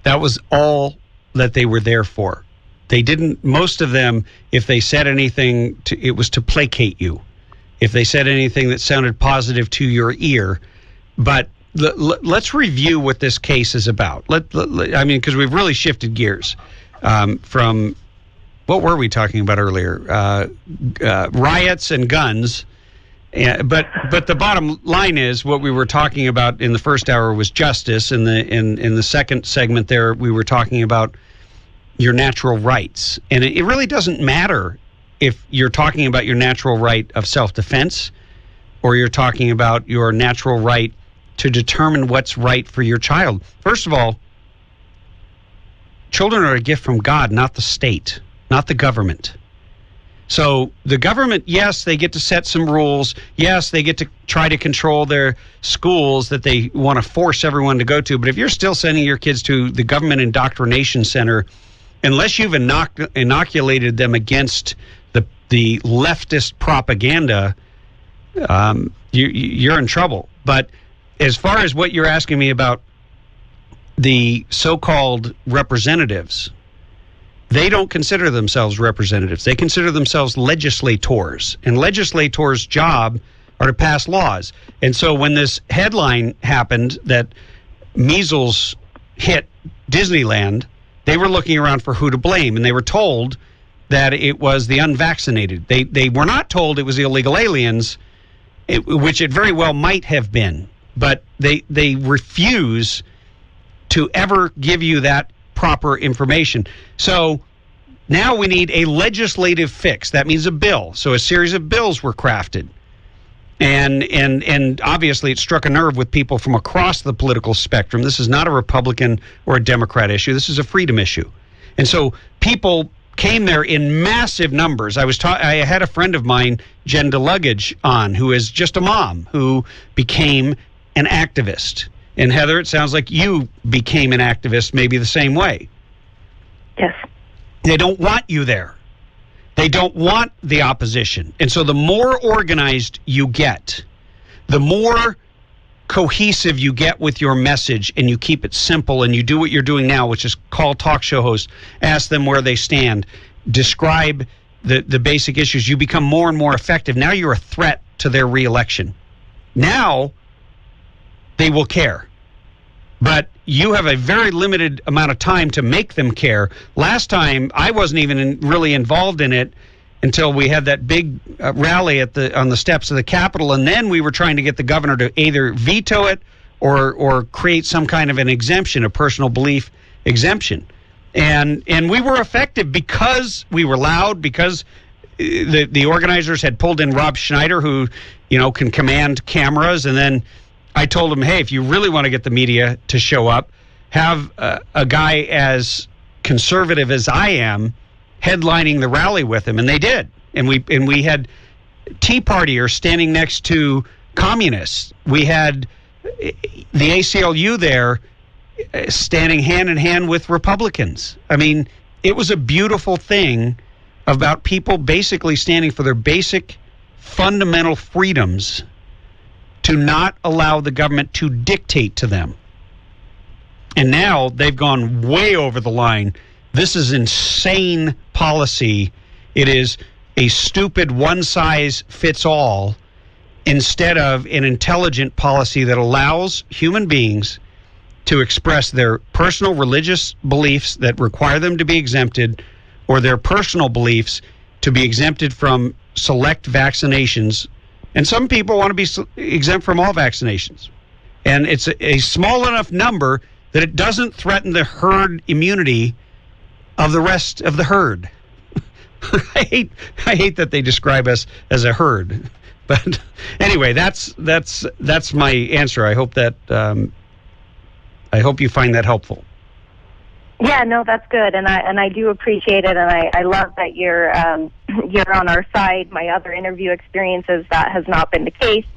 That was all that they were there for. They didn't, most of them, if they said anything, it was to placate you. If they said anything that sounded positive to your ear. But let's review what this case is about. Because we've really shifted gears from, what were we talking about earlier? Riots and guns. But the bottom line is, what we were talking about in the first hour was justice. In the second segment there, we were talking about your natural rights. And it really doesn't matter if you're talking about your natural right of self-defense or you're talking about your natural right to determine what's right for your child. First of all, children are a gift from God, not the state, not the government. So the government, yes, they get to set some rules. Yes, they get to try to control their schools that they want to force everyone to go to. But if you're still sending your kids to the government indoctrination center, unless you've inoculated them against the leftist propaganda, you're in trouble. But as far as what you're asking me about the so-called representatives, they don't consider themselves representatives. They consider themselves legislators. And legislators' job are to pass laws. And so when this headline happened that measles hit Disneyland, they were looking around for who to blame. And they were told that it was the unvaccinated. They were not told it was the illegal aliens, which it very well might have been. But they refuse to ever give you that proper information. So now we need a legislative fix. That means a bill. So a series of bills were crafted. And obviously it struck a nerve with people from across the political spectrum. This is not a Republican or a Democrat issue. This is a freedom issue. And so people came there in massive numbers. I had a friend of mine, Jen DeLuggage, on, who is just a mom who became an activist. And Heather, it sounds like you became an activist maybe the same way. Yes. They don't want you there. They don't want the opposition. And so the more organized you get, the more cohesive you get with your message, and you keep it simple, and you do what you're doing now, which is call talk show hosts, ask them where they stand, describe the basic issues, you become more and more effective. Now you're a threat to their reelection. Now they will care. But you have a very limited amount of time to make them care. Last time, I wasn't even really involved in it until we had that big rally on the steps of the Capitol, and then we were trying to get the governor to either veto it or create some kind of an exemption, a personal belief exemption. And we were effective because we were loud, because the organizers had pulled in Rob Schneider, who can command cameras, and then I told him, hey, if you really want to get the media to show up, have a guy as conservative as I am headlining the rally with him. And they did. And we had Tea Partiers standing next to communists. We had the ACLU there standing hand in hand with Republicans. I mean, it was a beautiful thing about people basically standing for their basic fundamental freedoms, to not allow the government to dictate to them. And now they've gone way over the line. This is insane policy. It is a stupid one-size-fits-all instead of an intelligent policy that allows human beings to express their personal religious beliefs that require them to be exempted, or their personal beliefs to be exempted from select vaccinations. And some people want to be exempt from all vaccinations. And it's a small enough number that it doesn't threaten the herd immunity of the rest of the herd. I hate that they describe us as a herd. But anyway, that's my answer. I hope that I hope you find that helpful. Yeah, no, that's good, and I do appreciate it, and I love that you're on our side. My other interview experiences, that has not been the case,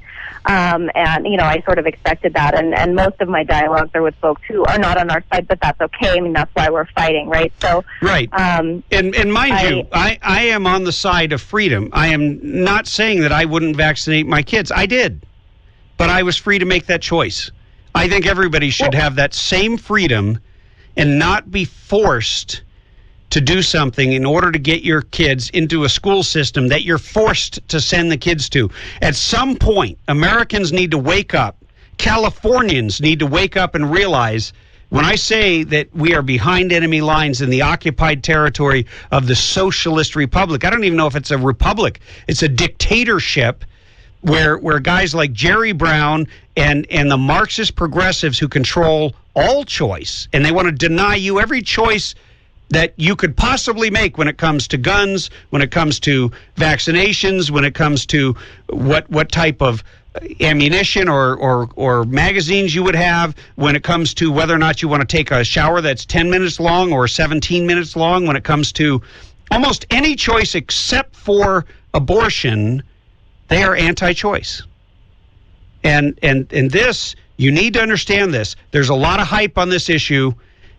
and I sort of expected that, and most of my dialogues are with folks who are not on our side, but that's okay. I mean, that's why we're fighting, right? So right, and mind you, I am on the side of freedom. I am not saying that I wouldn't vaccinate my kids. I did, but I was free to make that choice. I think everybody should have that same freedom and not be forced to do something in order to get your kids into a school system that you're forced to send the kids to. At some point, Americans need to wake up. Californians need to wake up and realize, when I say that we are behind enemy lines in the occupied territory of the Socialist Republic, I don't even know if it's a republic. It's a dictatorship where guys like Jerry Brown and the Marxist progressives who control all choice, and they want to deny you every choice that you could possibly make when it comes to guns, when it comes to vaccinations, when it comes to what type of ammunition or magazines you would have, when it comes to whether or not you want to take a shower that's 10 minutes long or 17 minutes long, when it comes to almost any choice except for abortion. They are anti-choice. And this, you need to understand this. There's a lot of hype on this issue,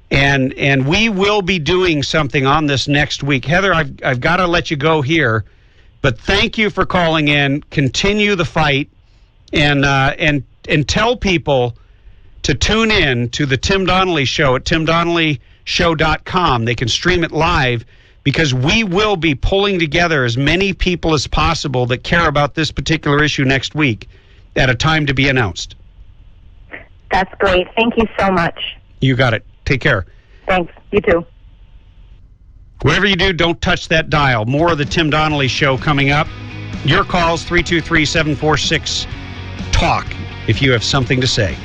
and we will be doing something on this next week. Heather, I've got to let you go here, but thank you for calling in. Continue the fight, and tell people to tune in to the Tim Donnelly Show at timdonnellyshow.com. They can stream it live, because we will be pulling together as many people as possible that care about this particular issue next week at a time to be announced. That's great. Thank you so much. You got it. Take care. Thanks. You too. Whatever you do, don't touch that dial. More of the Tim Donnelly Show coming up. Your calls, 323-746-TALK, if you have something to say.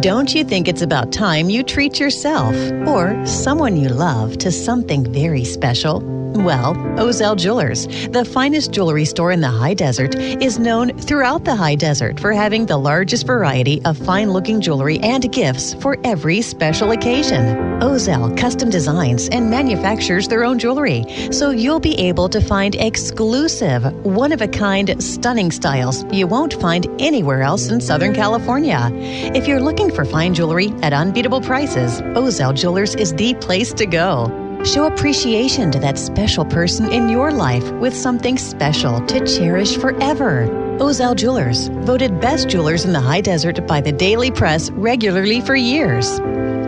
Don't you think it's about time you treat yourself or someone you love to something very special? Well, Ozell Jewelers, the finest jewelry store in the high desert, is known throughout the high desert for having the largest variety of fine-looking jewelry and gifts for every special occasion. Ozell custom designs and manufactures their own jewelry, so you'll be able to find exclusive, one-of-a-kind, stunning styles you won't find anywhere else in Southern California. If you're looking for fine jewelry at unbeatable prices, Ozell Jewelers is the place to go. Show appreciation to that special person in your life with something special to cherish forever. Ozell Jewelers, voted best jewelers in the high desert by the Daily Press regularly for years.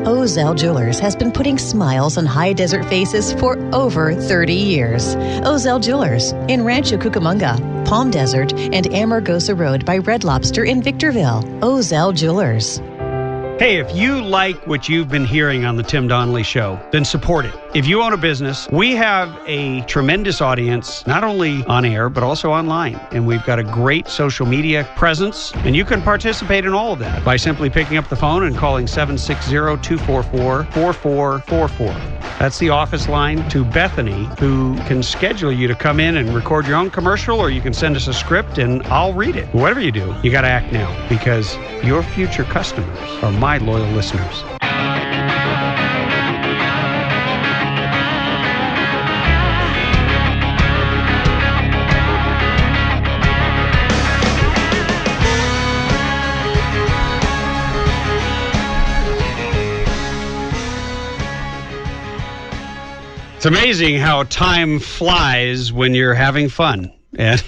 Ozell Jewelers has been putting smiles on high desert faces for over 30 years. Ozell Jewelers in Rancho Cucamonga, Palm Desert, and Amargosa Road by Red Lobster in Victorville. Ozell Jewelers. Hey, if you like what you've been hearing on the Tim Donnelly Show, then support it. If you own a business, we have a tremendous audience, not only on air, but also online. And we've got a great social media presence, and you can participate in all of that by simply picking up the phone and calling 760-244-4444. That's the office line to Bethany, who can schedule you to come in and record your own commercial, or you can send us a script and I'll read it. Whatever you do, you got to act now, because your future customers are my loyal listeners. It's amazing how time flies when you're having fun. And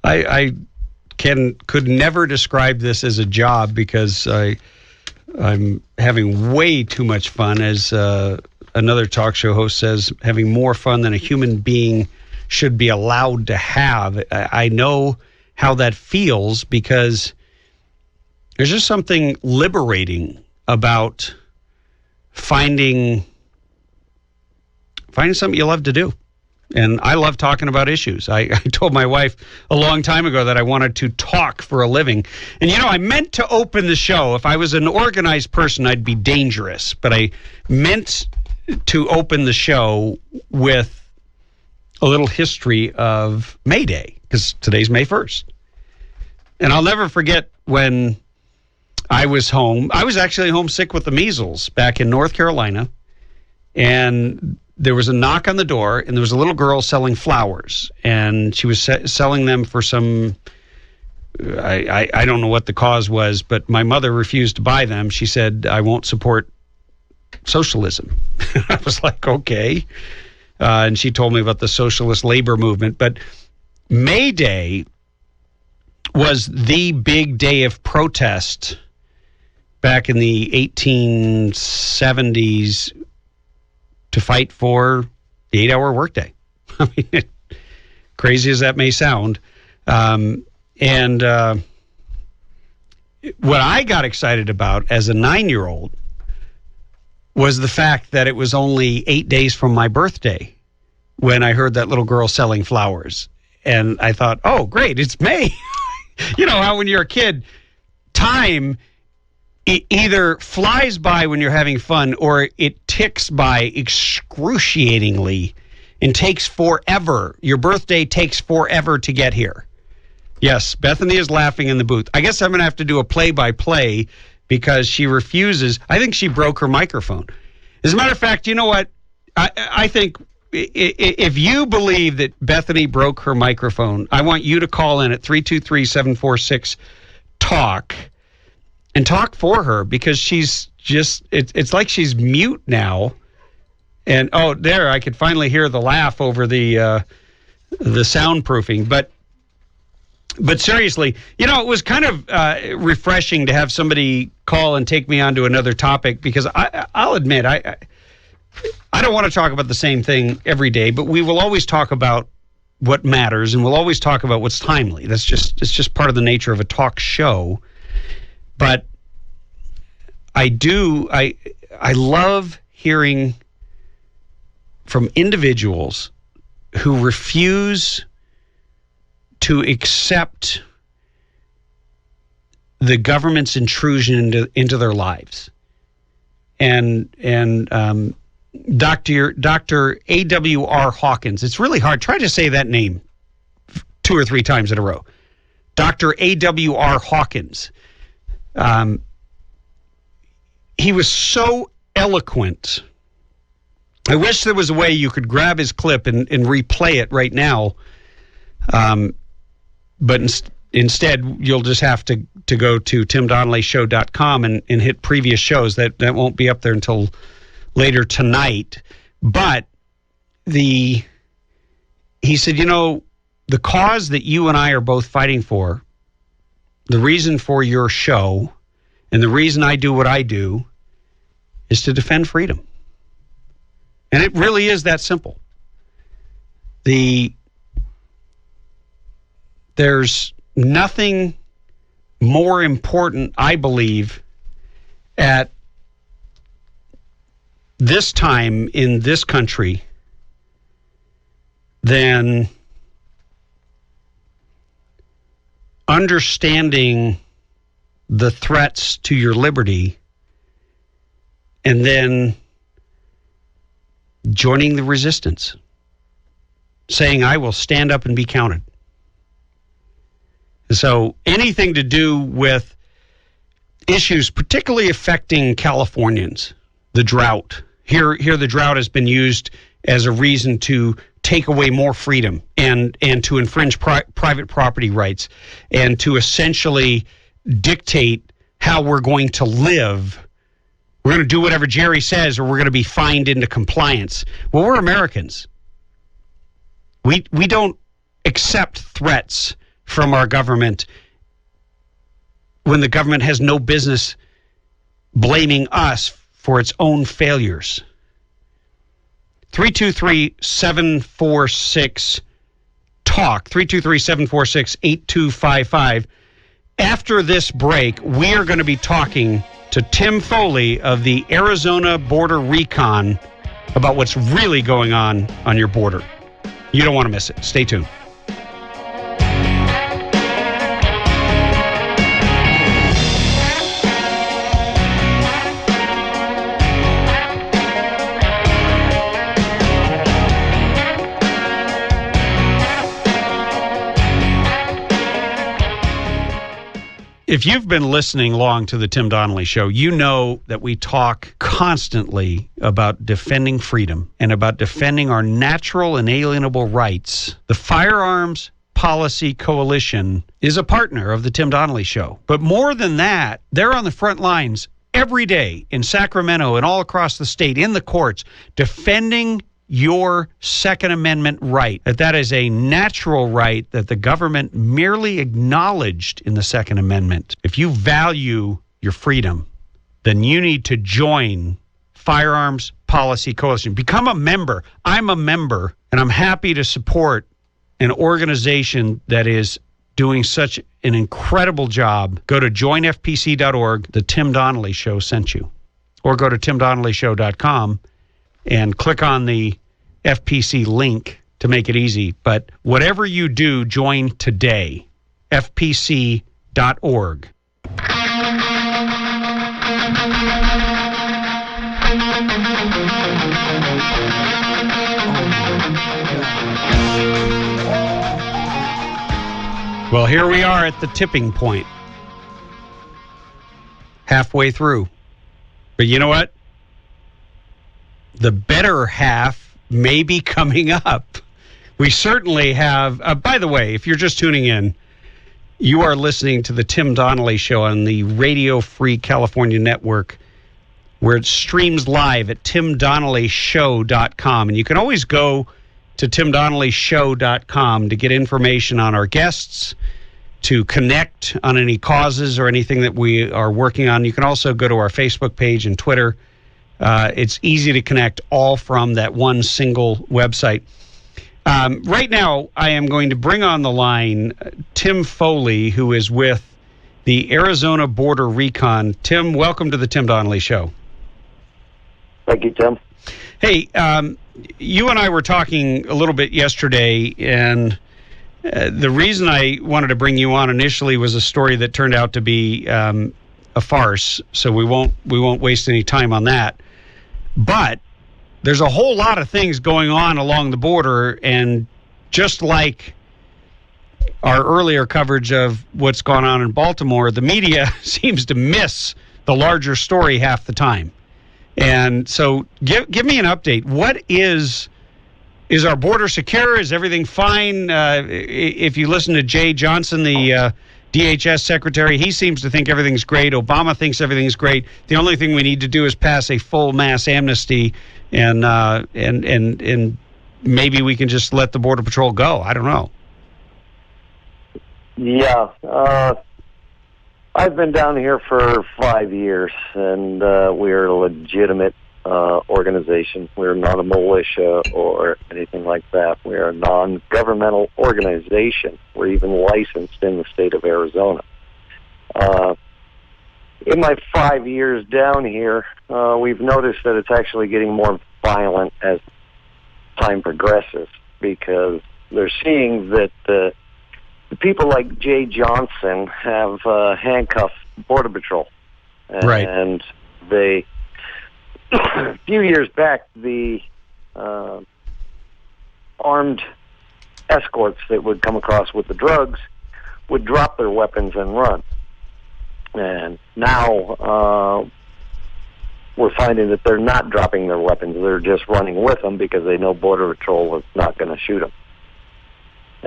I could never describe this as a job, because I'm having way too much fun, as another talk show host says, having more fun than a human being should be allowed to have. I know how that feels because there's just something liberating about finding something you love to do. And I love talking about issues. I told my wife a long time ago that I wanted to talk for a living. And, I meant to open the show. If I was an organized person, I'd be dangerous. But I meant to open the show with a little history of May Day, because today's May 1st. And I'll never forget when I was home. I was actually homesick with the measles back in North Carolina. And there was a knock on the door, and there was a little girl selling flowers, and she was selling them for some, I don't know what the cause was, but my mother refused to buy them. She said, I won't support socialism. I was like, okay. And she told me about the socialist labor movement. But May Day was the big day of protest back in the 1870s to fight for the 8-hour workday. I mean, crazy as that may sound. What I got excited about as a 9-year-old was the fact that it was only 8 days from my birthday when I heard that little girl selling flowers. And I thought, oh, great, it's May. You know how when you're a kid, time it either flies by when you're having fun or it ticks by excruciatingly and takes forever. Your birthday takes forever to get here. Yes, Bethany is laughing in the booth. I guess I'm going to have to do a play-by-play because she refuses. I think she broke her microphone. As a matter of fact, you know what? I think if you believe that Bethany broke her microphone, I want you to call in at 323-746-TALK. And talk for her because she's just, it's like she's mute now. And, oh, there, I could finally hear the laugh over the soundproofing. But seriously, it was kind of refreshing to have somebody call and take me on to another topic because I'll admit, I don't want to talk about the same thing every day, but we will always talk about what matters and we'll always talk about what's timely. It's just part of the nature of a talk show. But I love hearing from individuals who refuse to accept the government's intrusion into their lives. And Dr. A.W.R. Hawkins, it's really hard. Try to say that name 2 or 3 times in a row. Dr. A.W.R. Hawkins. He was so eloquent. I wish there was a way you could grab his clip and replay it right now. But instead, you'll just have to go to timdonnellyshow.com and hit previous shows. That won't be up there until later tonight. But he said, the cause that you and I are both fighting for, the reason for your show, and the reason I do what I do is to defend freedom. And it really is that simple. There's nothing more important, I believe, at this time in this country than understanding the threats to your liberty and then joining the resistance, saying, I will stand up and be counted. So anything to do with issues particularly affecting Californians, the drought. Here the drought has been used as a reason to take away more freedom and to infringe private property rights and to essentially dictate how we're going to live. We're going to do whatever Jerry says or we're going to be fined into compliance. Well, we're Americans. We don't accept threats from our government when the government has no business blaming us for its own failures. 323-746 talk, 323-746-8255. After this break, we are going to be talking to Tim Foley of the Arizona Border Recon about what's really going on your border. You don't want to miss it. Stay tuned. If you've been listening long to the Tim Donnelly Show, you know that we talk constantly about defending freedom and about defending our natural inalienable rights. The Firearms Policy Coalition is a partner of the Tim Donnelly Show. But more than that, they're on the front lines every day in Sacramento and all across the state, in the courts, defending your Second Amendment right. That is a natural right that the government merely acknowledged in the Second Amendment. If you value your freedom, then you need to join Firearms Policy Coalition. Become a member. I'm a member, and I'm happy to support an organization that is doing such an incredible job. Go to joinfpc.org. The Tim Donnelly Show sent you. Or go to timdonnellyshow.com and click on the FPC link to make it easy. But whatever you do, join today. FPC.org. Well, here we are at the tipping point. Halfway through. But you know what? The better half may be coming up. We certainly have, by the way, if you're just tuning in, you are listening to the Tim Donnelly Show on the Radio Free California Network, where it streams live at timdonnellyshow.com. And you can always go to timdonnellyshow.com to get information on our guests, to connect on any causes or anything that we are working on. You can also go to our Facebook page and Twitter. It's easy to connect all from that one single website. Right now, I am going to bring on the line Tim Foley, who is with the Arizona Border Recon. Tim, welcome to the Tim Donnelly Show. Thank you, Tim. Hey, you and I were talking a little bit yesterday, and the reason I wanted to bring you on initially was a story that turned out to be a farce, so we won't waste any time on that. But there's a whole lot of things going on along the border, and just like our earlier coverage of what's gone on in Baltimore, the media seems to miss the larger story half the time. And so give me an update. What is our border secure? Is everything fine? If you listen to Jay Johnson, the DHS secretary, he seems to think everything's great. Obama thinks everything's great. The only thing we need to do is pass a full mass amnesty, and maybe we can just let the Border Patrol go. I don't know. Yeah. I've been down here for 5 years, and we're a legitimate organization. We're not a militia or anything like that. We're a non-governmental organization. We're even licensed in the state of Arizona. In my 5 years down here, we've noticed that it's actually getting more violent as time progresses, because they're seeing that the people like Jay Johnson have handcuffed Border Patrol. Right. And they... a few years back, the armed escorts that would come across with the drugs would drop their weapons and run. And now we're finding that they're not dropping their weapons. They're just running with them because they know Border Patrol is not going to shoot them.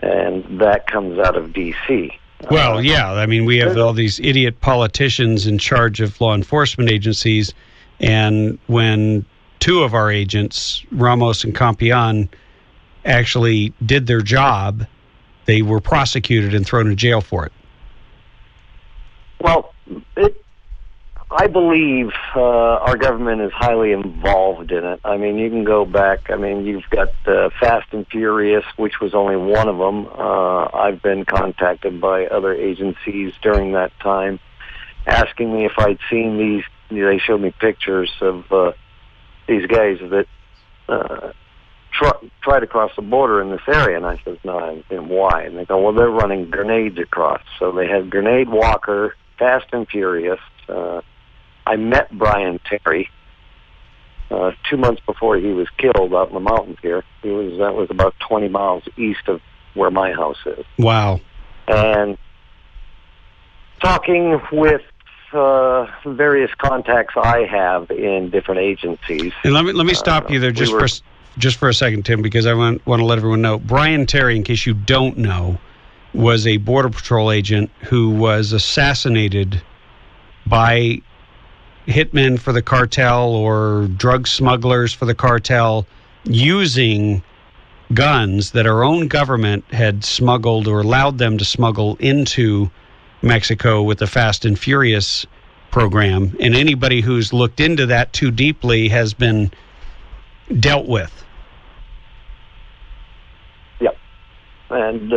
And that comes out of D.C. Well, yeah. I mean, we have all these idiot politicians in charge of law enforcement agencies. And when two of our agents, Ramos and Campion, actually did their job, they were prosecuted and thrown in jail for it. Well, I believe our government is highly involved in it. I mean, you can go back. I mean, you've got Fast and Furious, which was only one of them. I've been contacted by other agencies during that time, asking me if I'd seen these. They showed me pictures of these guys that try to cross the border in this area, and I said, no, I haven't seen why. And they go, well, they're running grenades across. So they had Grenade Walker, Fast and Furious. I met Brian Terry 2 months before he was killed out in the mountains here. That was about 20 miles east of where my house is. Wow. And talking with various contacts I have in different agencies. And let me stop you there just for a second, Tim, because I want to let everyone know. Brian Terry, in case you don't know, was a Border Patrol agent who was assassinated by hitmen for the cartel or drug smugglers for the cartel using guns that our own government had smuggled or allowed them to smuggle into Mexico with the Fast and Furious program. And anybody who's looked into that too deeply has been dealt with. Yep. And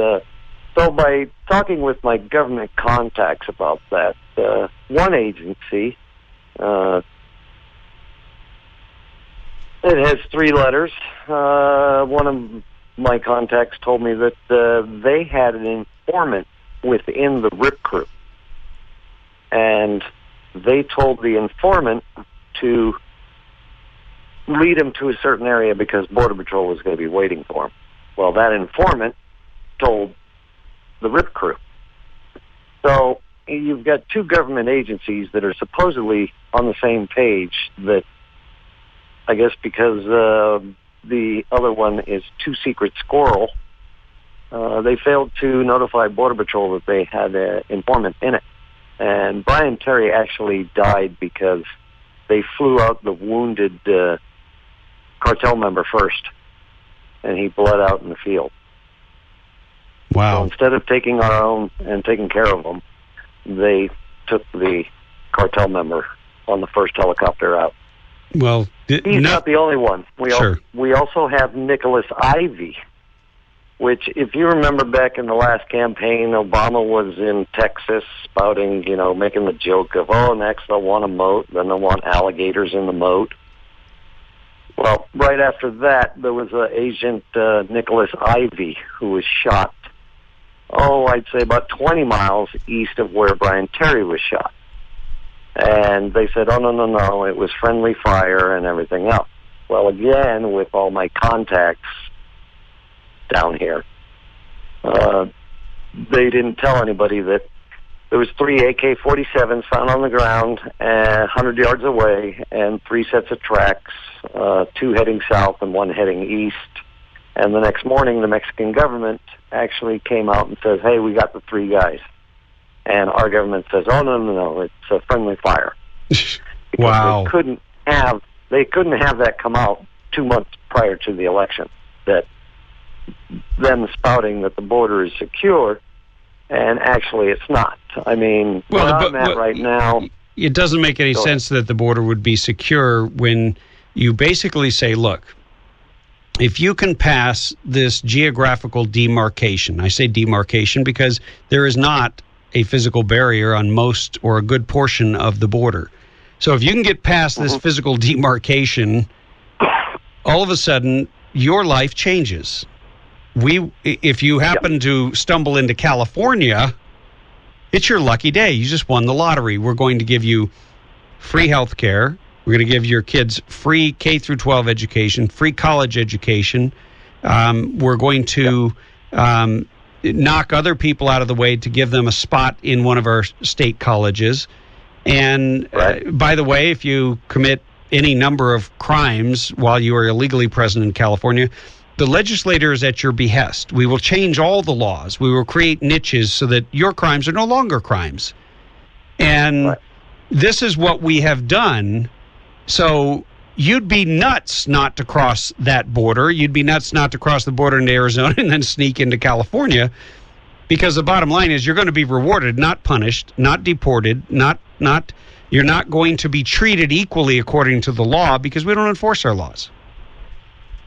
so by talking with my government contacts about that, one agency, it has 3 letters. One of my contacts told me that they had an informant within the RIP crew. And they told the informant to lead him to a certain area because Border Patrol was going to be waiting for him. Well, that informant told the RIP crew. So you've got 2 government agencies that are supposedly on the same page that, I guess because the other one is Too Secret Squirrel, they failed to notify Border Patrol that they had an informant in it. And Brian Terry actually died because they flew out the wounded cartel member first, and he bled out in the field. Wow. So instead of taking our own and taking care of them, they took the cartel member on the first helicopter out. Well, he's not the only one. We also have Nicholas Ivey, which, if you remember back in the last campaign, Obama was in Texas spouting, making the joke of, next they'll want a moat, then they'll want alligators in the moat. Well, right after that, there was Agent Nicholas Ivey who was shot, I'd say about 20 miles east of where Brian Terry was shot. And they said, no, it was friendly fire and everything else. Well, again, with all my contacts down here, they didn't tell anybody that there was 3 AK-47s found on the ground 100 yards away and 3 sets of tracks, 2 heading south and 1 heading east. And the next morning, the Mexican government actually came out and says, hey, we got the 3 guys. And our government says, no, it's a friendly fire. Wow. They couldn't have that come out 2 months prior to the election, that them spouting that the border is secure, and actually it's not. I mean, where I'm at right now... It doesn't make any sense that the border would be secure when you basically say, look, if you can pass this geographical demarcation, I say demarcation because there is not a physical barrier on most or a good portion of the border. So if you can get past this physical demarcation, all of a sudden your life changes. If you happen to stumble into California, it's your lucky day. You just won the lottery. We're going to give you free health care. We're going to give your kids free K through 12 education, free college education. We're going to knock other people out of the way to give them a spot in one of our state colleges. And by the way, if you commit any number of crimes while you are illegally present in California, the legislator is at your behest. We will change all the laws. We will create niches so that your crimes are no longer crimes. And this is what we have done. So you'd be nuts not to cross that border. You'd be nuts not to cross the border into Arizona and then sneak into California, because the bottom line is you're going to be rewarded, not punished, not deported, not you're not going to be treated equally according to the law because we don't enforce our laws.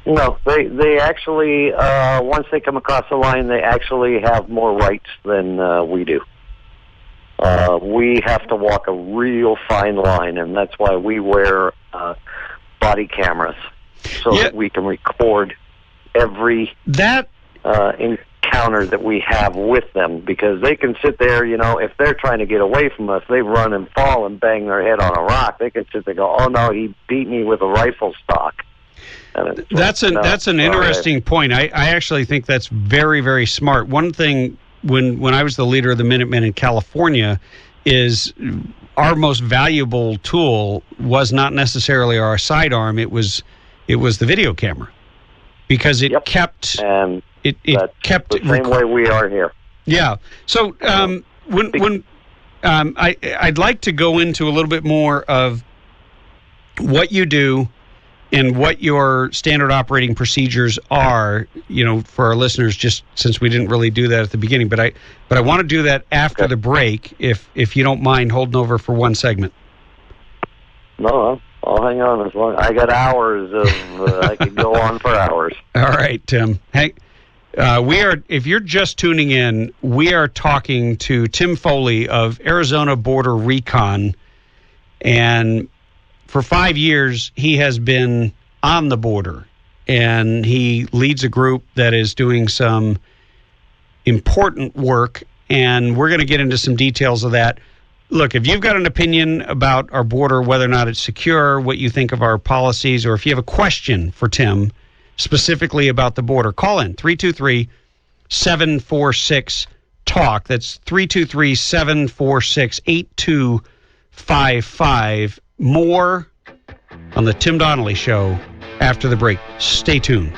No, they actually, once they come across the line, they actually have more rights than we do. We have to walk a real fine line, and that's why we wear body cameras so that we can record every encounter that we have with them, because they can sit there, if they're trying to get away from us, they run and fall and bang their head on a rock. They can sit there and go, oh no, he beat me with a rifle stock. That's an interesting point. I actually think that's very, very smart. One thing, when I was the leader of the Minutemen in California, is our most valuable tool was not necessarily our sidearm. It was the video camera, because it kept it kept the same way we are here. Yeah. So I'd like to go into a little bit more of what you do and what your standard operating procedures are, for our listeners, just since we didn't really do that at the beginning. But I want to do that after the break, if you don't mind holding over for one segment. No, I'll hang on as long. I got hours of. I could go on for hours. All right, Tim. Hey, if you're just tuning in, we are talking to Tim Foley of Arizona Border Recon, and for 5 years, he has been on the border, and he leads a group that is doing some important work, and we're going to get into some details of that. Look, if you've got an opinion about our border, whether or not it's secure, what you think of our policies, or if you have a question for Tim specifically about the border, call in 323-746-TALK. That's 323-746-8255. More on the Tim Donnelly Show after the break. Stay tuned.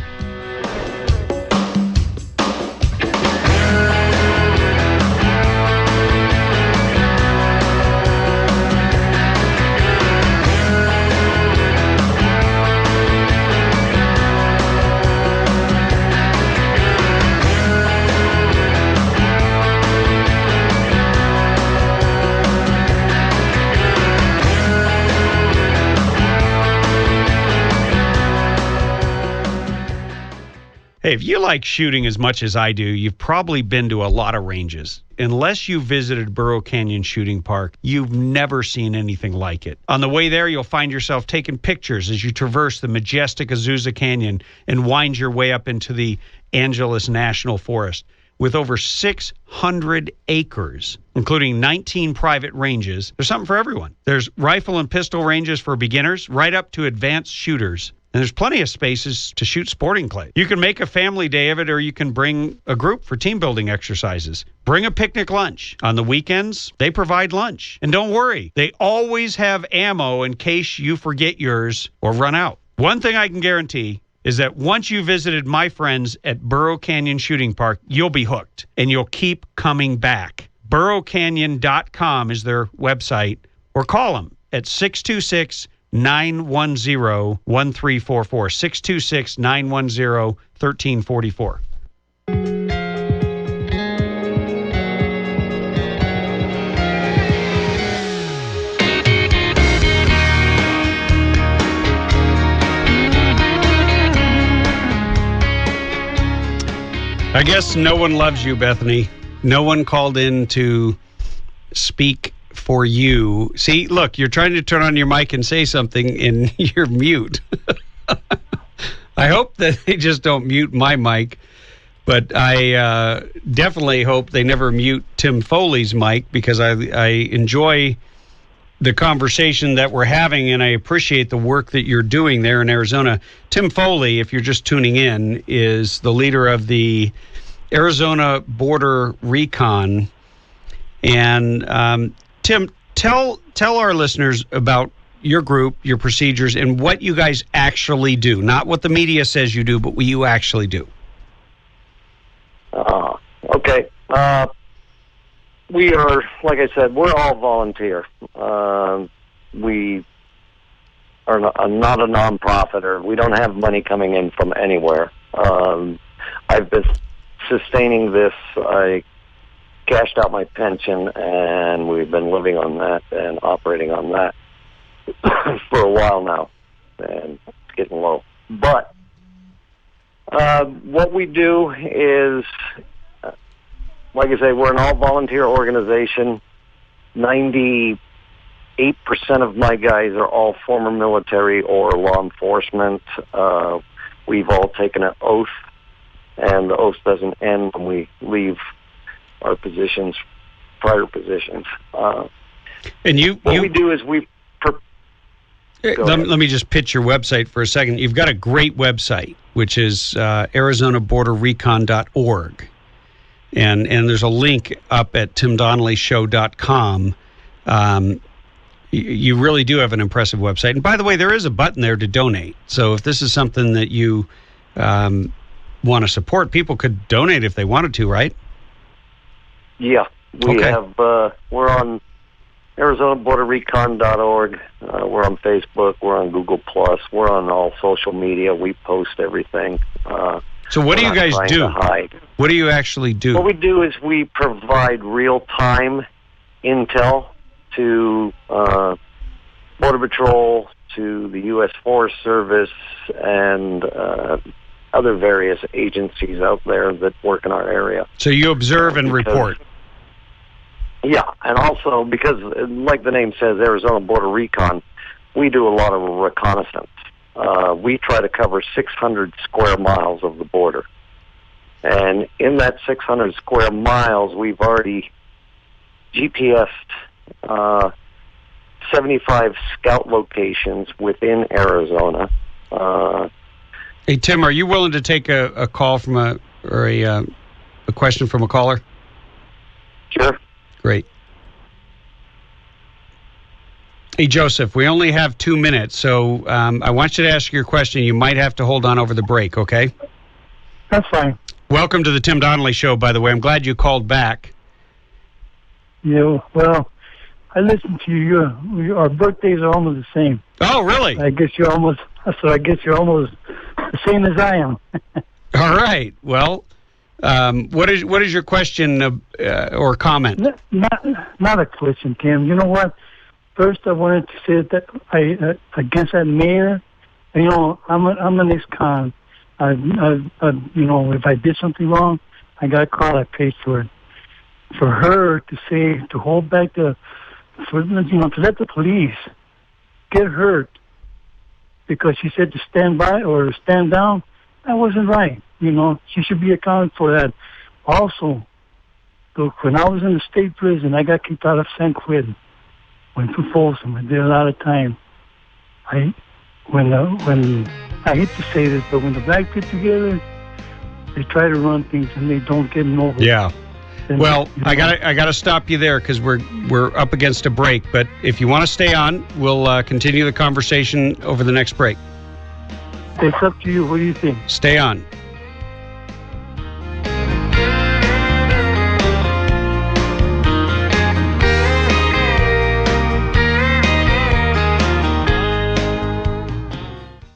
Hey, if you like shooting as much as I do, you've probably been to a lot of ranges. Unless you visited Burro Canyon Shooting Park, you've never seen anything like it. On the way there, you'll find yourself taking pictures as you traverse the majestic Azusa Canyon and wind your way up into the Angeles National Forest. With over 600 acres, including 19 private ranges, there's something for everyone. There's rifle and pistol ranges for beginners, right up to advanced shooters. And there's plenty of spaces to shoot sporting clay. You can make a family day of it, or you can bring a group for team building exercises. Bring a picnic lunch. On the weekends, they provide lunch. And don't worry, they always have ammo in case you forget yours or run out. One thing I can guarantee is that once you visited my friends at Burro Canyon Shooting Park, you'll be hooked, and you'll keep coming back. BurroCanyon.com is their website, or call them at 626-910-1344, 626-910-1344. I guess no one loves you, Bethany. No one called in to speak for you. See, look, you're trying to turn on your mic and say something, and you're mute. I hope that they just don't mute my mic, but I definitely hope they never mute Tim Foley's mic, because I enjoy the conversation that we're having, and I appreciate the work that you're doing there in Arizona. Tim Foley, if you're just tuning in, is the leader of the Arizona Border Recon. And Tim, tell our listeners about your group, your procedures, and what you guys actually do. Not what the media says you do, but what you actually do. Okay. We are, like I said, we're all volunteer. We are not a nonprofit, or we don't have money coming in from anywhere. I've been sustaining this. I cashed out my pension, and we've been living on that and operating on that for a while now, and it's getting low. But what we do is, like I say, we're an all-volunteer organization. 98% of my guys are all former military or law enforcement. We've all taken an oath, and the oath doesn't end when we leave our positions, prior positions. And what we do is let me just pitch your website for a second. You've got a great website, which is ArizonaBorderRecon.org. And there's a link up at TimDonnellyShow.com. You really do have an impressive website. And by the way, there is a button there to donate. So if this is something that you want to support, people could donate if they wanted to, right? Yeah. We have, we're on ArizonaBorderRecon.org. We're on Facebook. We're on Google+. We're on all social media. We post everything. So what do you guys do? What do you actually do? What we do is we provide real-time intel to Border Patrol, to the U.S. Forest Service, and other various agencies out there that work in our area. So you observe and report. Yeah, and also because, like the name says, Arizona Border Recon, we do a lot of reconnaissance. We try to cover 600 square miles of the border. And in that 600 square miles, we've already GPS'd 75 scout locations within Arizona. Hey, Tim, are you willing to take a call from a question from a caller? Sure. Great. Hey, Joseph, we only have 2 minutes, so I want you to ask your question. You might have to hold on over the break, okay? That's fine. Welcome to the Tim Donnelly Show, by the way. I'm glad you called back. Yeah, well, I listened to you. Our birthdays are almost the same. Oh, really? I guess you're almost the same as I am. All right. Well, what is your question or comment? Not a question, Tim. You know what? First, I wanted to say that against that mayor. You know, I'm an ex-con. If I did something wrong, I got caught. I paid for it. For her to hold back to let the police get hurt because she said to stand by or stand down, that wasn't right. You know, she should be accounted for that. Also, look, when I was in the state prison, I got kicked out of San Quentin. Went to Folsom. I did a lot of time. When I hate to say this, but when the black get together, they try to run things and they don't get them over. Yeah. Well, I gotta stop you there because we're up against a break. But if you want to stay on, we'll continue the conversation over the next break. It's up to you. What do you think? Stay on.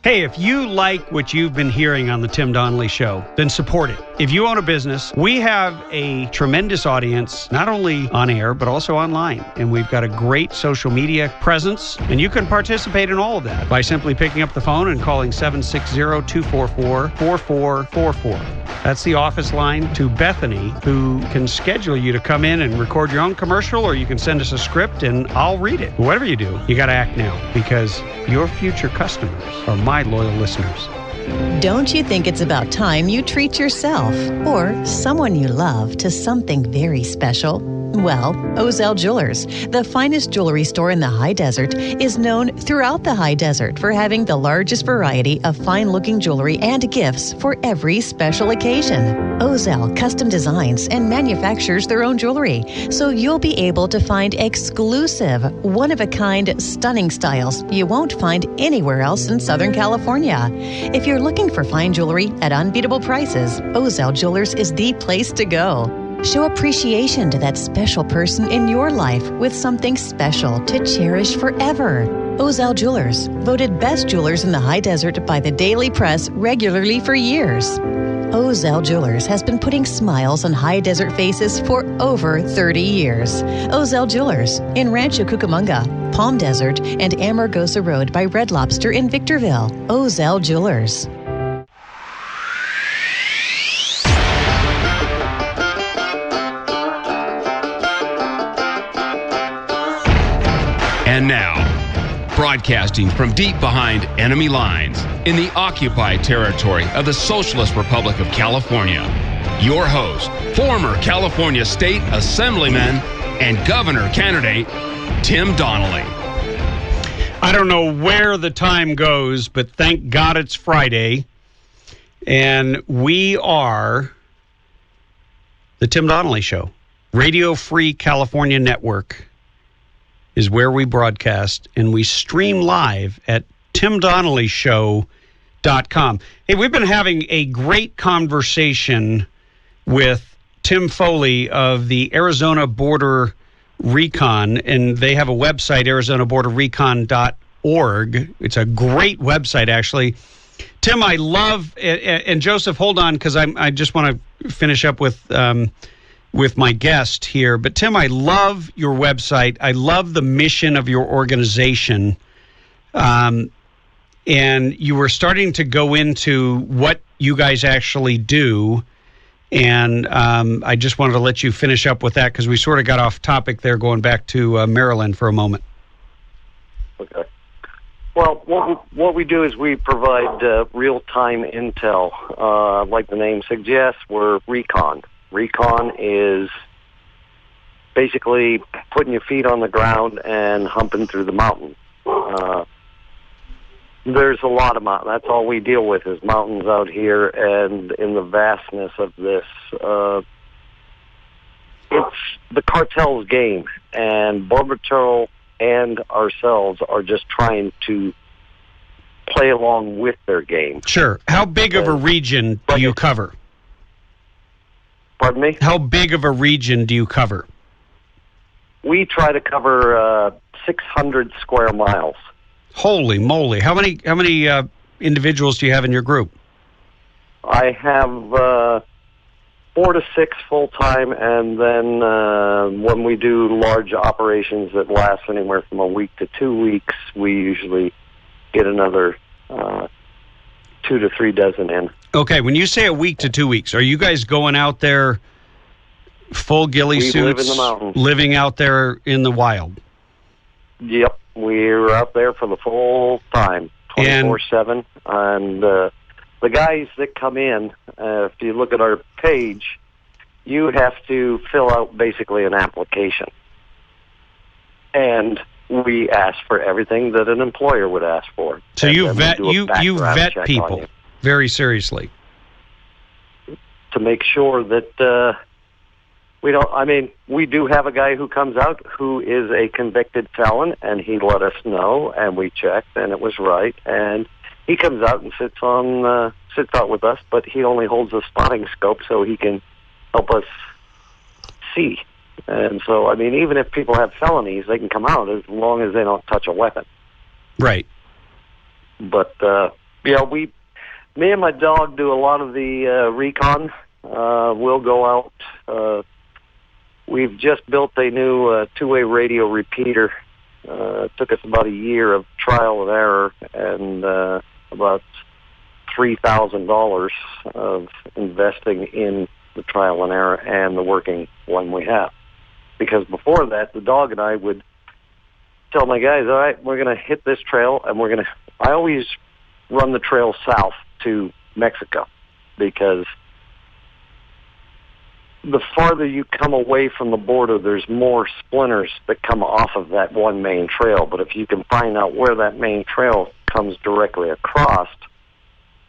Hey, if you like what you've been hearing on the Tim Donnelly Show, then support it. If you own a business, we have a tremendous audience, not only on air, but also online. And we've got a great social media presence, and you can participate in all of that by simply picking up the phone and calling 760-244-4444. That's the office line to Bethany, who can schedule you to come in and record your own commercial, or you can send us a script and I'll read it. Whatever you do, you got to act now because your future customers are my loyal listeners. Don't you think it's about time you treat yourself or someone you love to something very special? Well, Ozell Jewelers, the finest jewelry store in the high desert, is known throughout the high desert for having the largest variety of fine-looking jewelry and gifts for every special occasion. Ozell custom designs and manufactures their own jewelry, so you'll be able to find exclusive, one-of-a-kind, stunning styles you won't find anywhere else in Southern California. If you're looking for fine jewelry at unbeatable prices, Ozell Jewelers is the place to go. Show appreciation to that special person in your life with something special to cherish forever. Ozell Jewelers, voted best jewelers in the high desert by the Daily Press regularly for years. Ozell Jewelers has been putting smiles on high desert faces for over 30 years. Ozell Jewelers in Rancho Cucamonga, Palm Desert, and Amargosa Road by Red Lobster in Victorville. Ozell Jewelers. And now, broadcasting from deep behind enemy lines in the occupied territory of the Socialist Republic of California, your host, former California State Assemblyman and Governor candidate, Tim Donnelly. I don't know where the time goes, but thank God it's Friday. And we are the Tim Donnelly Show. Radio Free California Network is where we broadcast, and we stream live at timdonnellyshow.com. Hey, we've been having a great conversation with Tim Foley of the Arizona Border Recon, and they have a website, arizonaborderrecon.org. It's a great website, actually. Tim, I love, and Joseph, hold on, because I just want to finish up with my guest here. But Tim, I love your website. I love the mission of your organization. And you were starting to go into what you guys actually do. And I just wanted to let you finish up with that because we sort of got off topic there going back to Maryland for a moment. Okay. Well, what we do is we provide real-time intel. Like the name suggests, we're recon. Recon is basically putting your feet on the ground and humping through the mountain. There's a lot of mountains. That's all we deal with is mountains out here, and in the vastness of this, it's the cartel's game, and Border Patrol and ourselves are just trying to play along with their game. Sure. How big of a region do you cover? Pardon me? How big of a region do you cover? We try to cover 600 square miles. Holy moly! How many individuals do you have in your group? I have 4 to 6 full time, and then when we do large operations that last anywhere from a week to 2 weeks, we usually get another 2 to 3 dozen in. Okay, when you say a week to 2 weeks, are you guys going out there full ghillie suits, live in the mountains, living out there in the wild? Yep, we're out there for the full time, 24/7. And the guys that come in, if you look at our page, you have to fill out basically an application. And we ask for everything that an employer would ask for. So you vet people very seriously to make sure that we do have a guy who comes out who is a convicted felon, and he let us know, and we checked, and it was right. And he comes out and sits out with us, but he only holds a spotting scope so he can help us see. And so, even if people have felonies, they can come out as long as they don't touch a weapon. Right. But, me and my dog do a lot of the recon. We'll go out. We've just built a new two-way radio repeater. It took us about a year of trial and error and about $3,000 of investing in the trial and error and the working one we have. Because before that, the dog and I would tell my guys, all right, we're going to hit this trail, and I always run the trail south to Mexico, because the farther you come away from the border, there's more splinters that come off of that one main trail. But if you can find out where that main trail comes directly across,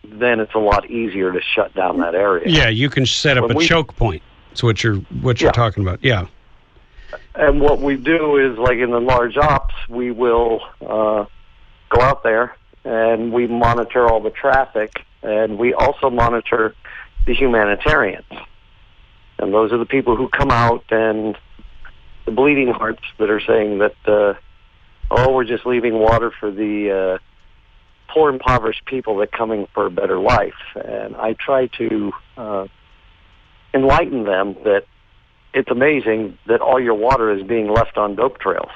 then it's a lot easier to shut down that area. Yeah, you can set up a choke point. That's what you're talking about. Yeah. And what we do is, like in the large ops, we will go out there and we monitor all the traffic, and we also monitor the humanitarians. And those are the people who come out, and the bleeding hearts that are saying that oh, we're just leaving water for the poor, impoverished people that coming for a better life. And I try to enlighten them that it's amazing that all your water is being left on dope trails,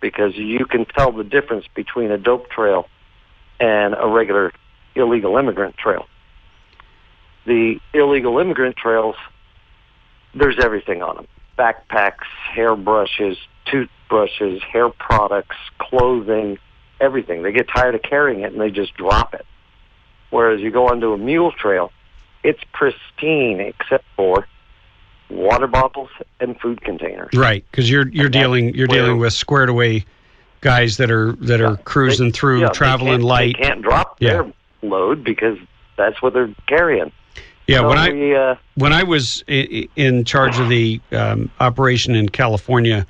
because you can tell the difference between a dope trail and a regular illegal immigrant trail. The illegal immigrant trails, there's everything on them. Backpacks, hairbrushes, toothbrushes, hair products, clothing, everything. They get tired of carrying it and they just drop it. Whereas you go onto a mule trail, it's pristine except for water bottles and food containers. Right, because you're dealing with squared away guys that are cruising through, traveling light. They can't drop their load because that's what they're carrying. Yeah, so when I was in charge of the operation in California,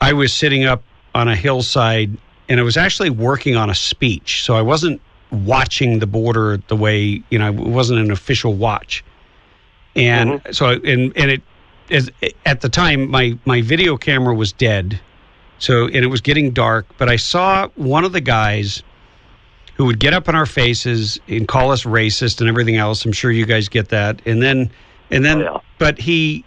I was sitting up on a hillside, and I was actually working on a speech. So I wasn't watching the border the way, it wasn't an official watch. And so, at the time, my video camera was dead. So, and it was getting dark, but I saw one of the guys who would get up in our faces and call us racist and everything else. I'm sure you guys get that. And then, but he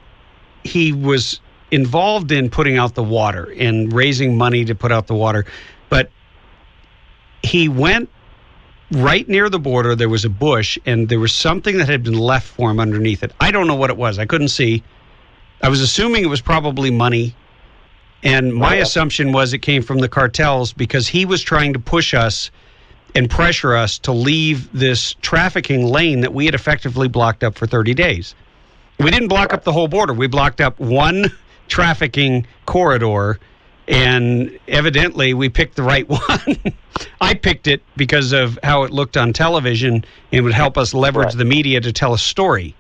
was involved in putting out the water and raising money to put out the water. But he went right near the border. There was a bush, and there was something that had been left for him underneath it. I don't know what it was. I couldn't see. I was assuming it was probably money. And my assumption was it came from the cartels, because he was trying to push us and pressure us to leave this trafficking lane that we had effectively blocked up for 30 days. We didn't block up the whole border. We blocked up one trafficking corridor, and evidently we picked the right one. I picked it because of how it looked on television and would help us leverage the media to tell a story.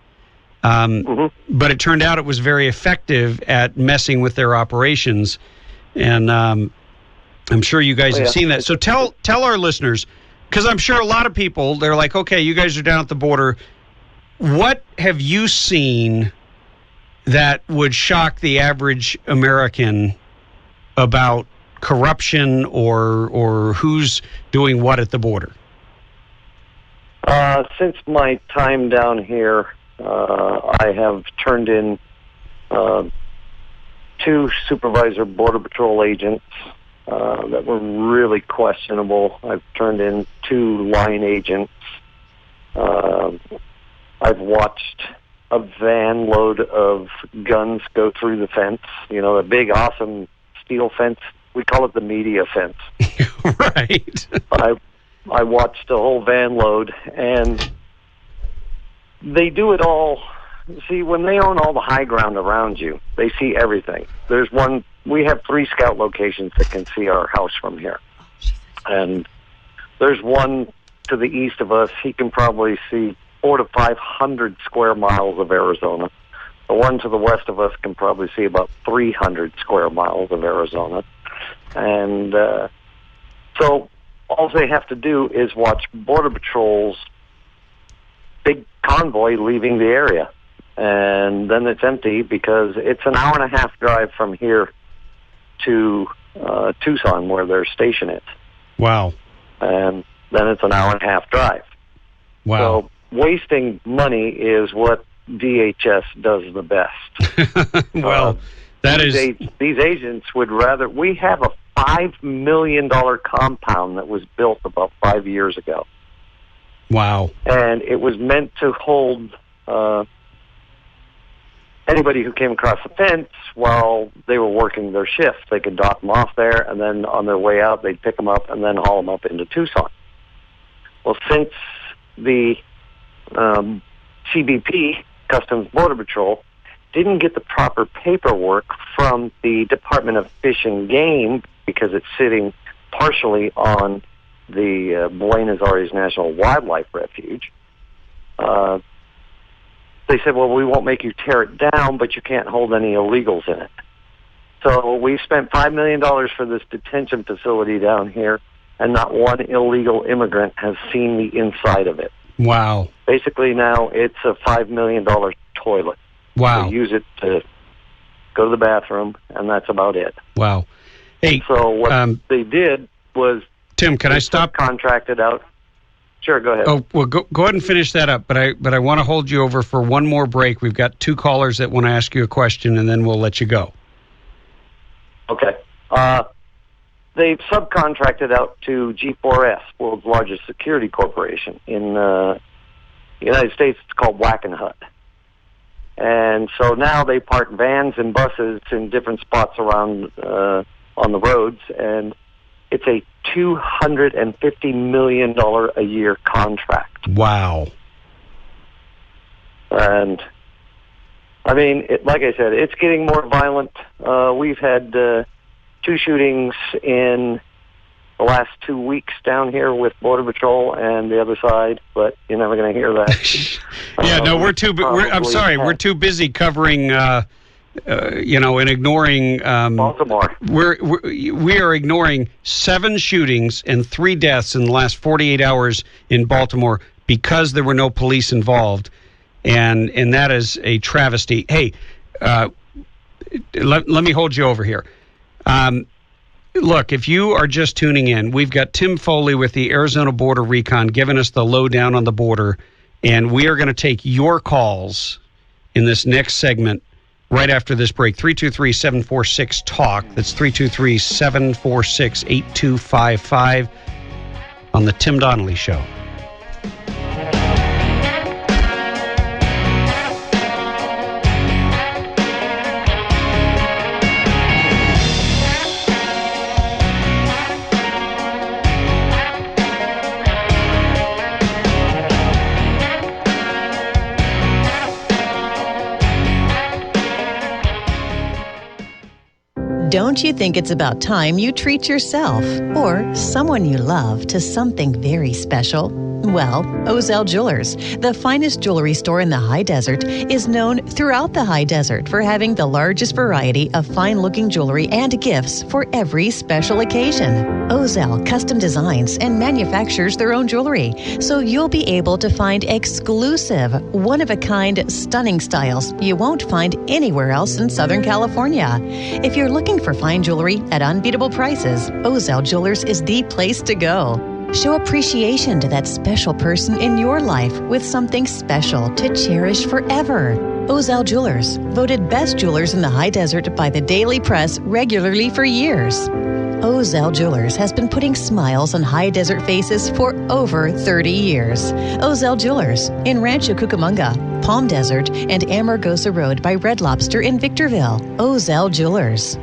But it turned out it was very effective at messing with their operations. And I'm sure you guys have seen that. So tell our listeners, because I'm sure a lot of people, they're like, okay, you guys are down at the border. What have you seen that would shock the average American about corruption or who's doing what at the border? Since my time down here, I have turned in 2 supervisor Border Patrol agents that were really questionable. I've turned in 2 line agents. I've watched a van load of guns go through the fence, a big, awesome steel fence. We call it the media fence. Right. I watched a whole van load, and they do it all. See, when they own all the high ground around you, they see everything. We have 3 scout locations that can see our house from here. And there's one to the east of us. He can probably see 400 to 500 square miles of Arizona. The one to the west of us can probably see about 300 square miles of Arizona. And so all they have to do is watch Border Patrol's big convoy leaving the area. And then it's empty, because it's an hour and a half drive from here to Tucson, where their station is. Wow. And then it's an hour and a half drive. Wow. So wasting money is what DHS does the best. Well, these agents would rather. We have a $5 million compound that was built about 5 years ago. Wow. And it was meant to hold anybody who came across the fence while they were working their shift. They could drop them off there, and then on their way out, they'd pick them up and then haul them up into Tucson. Well, since the CBP, Customs Border Patrol, didn't get the proper paperwork from the Department of Fish and Game, because it's sitting partially on the Buenos Aires National Wildlife Refuge, they said, well, we won't make you tear it down, but you can't hold any illegals in it. So we spent $5 million for this detention facility down here, and not one illegal immigrant has seen the inside of it. Wow. Basically now it's a $5 million toilet. Wow. They use it to go to the bathroom, and that's about it. Wow. Hey, so what they did was... Tim, can I stop? Contracted out. Sure, go ahead. Oh, well, go ahead and finish that up, but I want to hold you over for one more break. We've got 2 callers that want to ask you a question, and then we'll let you go. Okay. They subcontracted out to G4S, world's largest security corporation. In the United States, it's called Wackenhut. And so now they park vans and buses in different spots around on the roads, and it's a $250 million a year contract. Wow. And, I mean, like I said, it's getting more violent. We've had 2 shootings in the last 2 weeks down here with Border Patrol and the other side, but you're never going to hear that. Yeah, no, I'm sorry, we're too busy covering, and ignoring... Baltimore. We are ignoring 7 shootings and 3 deaths in the last 48 hours in Baltimore because there were no police involved, and that is a travesty. Hey, let me hold you over here. Look, if you are just tuning in, we've got Tim Foley with the Arizona Border Recon giving us the lowdown on the border, and we are going to take your calls in this next segment right after this break. 323-746-TALK. That's 323-746-8255 on the Tim Donnelly Show. Don't you think it's about time you treat yourself or someone you love to something very special? Well, Ozell Jewelers, the finest jewelry store in the high desert, is known throughout the high desert for having the largest variety of fine-looking jewelry and gifts for every special occasion. Ozell custom designs and manufactures their own jewelry, so you'll be able to find exclusive, one-of-a-kind, stunning styles you won't find anywhere else in Southern California. If you're looking for fine jewelry at unbeatable prices, Ozell Jewelers is the place to go. Show appreciation to that special person in your life with something special to cherish forever. Ozell Jewelers, voted best jewelers in the high desert by the Daily Press regularly for years. Ozell Jewelers has been putting smiles on high desert faces for over 30 years. Ozell Jewelers in Rancho Cucamonga, Palm Desert, and Amargosa Road by Red Lobster in Victorville. Ozell Jewelers.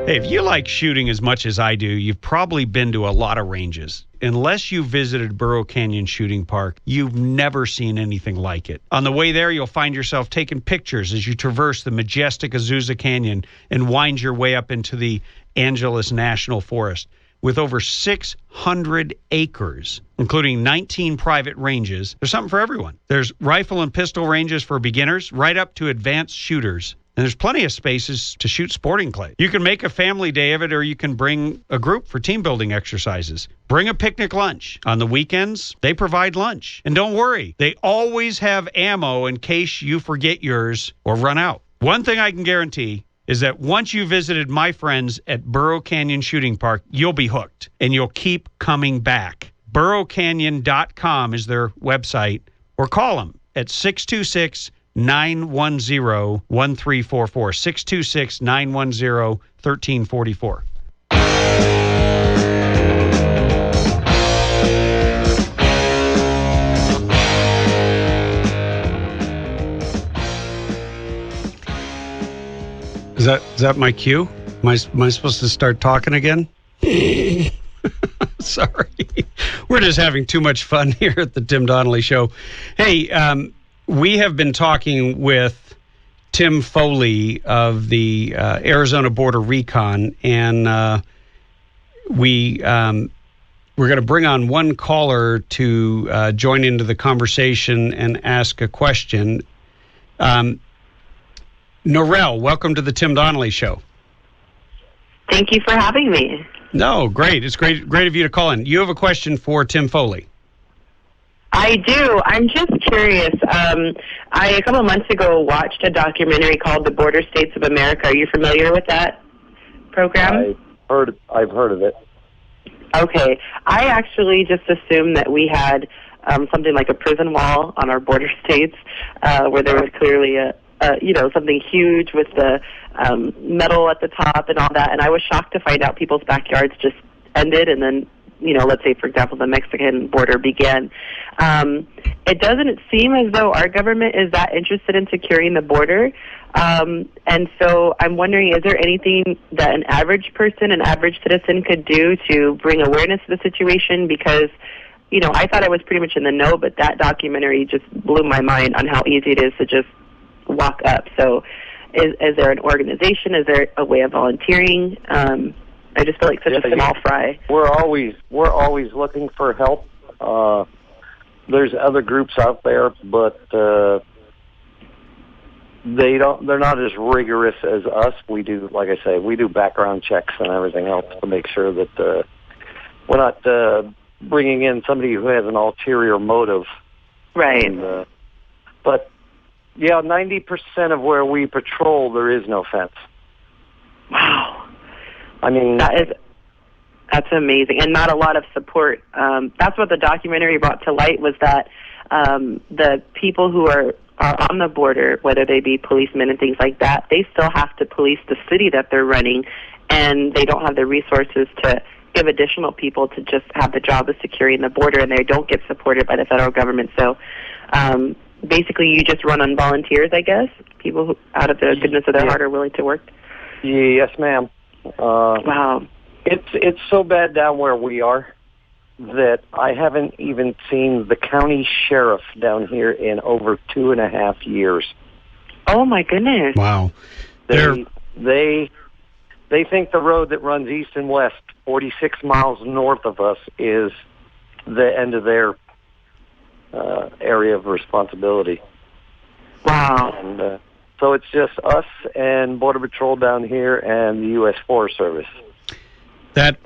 Hey, if you like shooting as much as I do, you've probably been to a lot of ranges. Unless you visited Burro Canyon Shooting Park, you've never seen anything like it. On the way there, you'll find yourself taking pictures as you traverse the majestic Azusa Canyon and wind your way up into the Angeles National Forest. With over 600 acres, including 19 private ranges, there's something for everyone. There's rifle and pistol ranges for beginners, right up to advanced shooters. And there's plenty of spaces to shoot sporting clay. You can make a family day of it, or you can bring a group for team building exercises. Bring a picnic lunch. On the weekends, they provide lunch. And don't worry, they always have ammo in case you forget yours or run out. One thing I can guarantee is that once you visited my friends at Burro Canyon Shooting Park, you'll be hooked and you'll keep coming back. BurroCanyon.com is their website, or call them at 626-910-1344, 626-910-1344. Is that my cue? Am I supposed to start talking again? Sorry. We're just having too much fun here at the Tim Donnelly Show. Hey, we have been talking with Tim Foley of the Arizona Border Recon, and we're going to bring on one caller to join into the conversation and ask a question. Norel, welcome to the Tim Donnelly Show. Thank you for having me. No, great. It's great of you to call in. You have a question for Tim Foley. I do. I'm just curious. I, a couple of months ago, watched a documentary called The Border States of America. Are you familiar with that program? heard of it. Okay. I actually just assumed that we had something like a prison wall on our border states, where there was clearly something huge with the metal at the top and all that. And I was shocked to find out people's backyards just ended, and then, let's say, for example, the Mexican border began. It doesn't seem as though our government is that interested in securing the border. And so I'm wondering, is there anything that an average person, an average citizen could do to bring awareness to the situation? Because, I thought I was pretty much in the know, but that documentary just blew my mind on how easy it is to just walk up. So is there an organization? Is there a way of volunteering? I just feel like such a small fry. We're always looking for help. There's other groups out there, but they're not as rigorous as us. We do, like I say, we do background checks and everything else to make sure that we're not bringing in somebody who has an ulterior motive. Right. And, but yeah, 90% of where we patrol, there is no fence. Wow. I mean, that's amazing, and not a lot of support. That's what the documentary brought to light, was that the people who are on the border, whether they be policemen and things like that, they still have to police the city that they're running, and they don't have the resources to give additional people to just have the job of securing the border, and they don't get supported by the federal government. So basically you just run on volunteers, I guess, people who, out of the goodness of their heart, are willing to work. Yes, ma'am. Wow. It's so bad down where we are that I haven't even seen the county sheriff down here in over 2.5 years. Oh my goodness! Wow. They think the road that runs east and west, 46 miles north of us, is the end of their area of responsibility. Wow. And so it's just us and Border Patrol down here and the U.S. Forest Service. That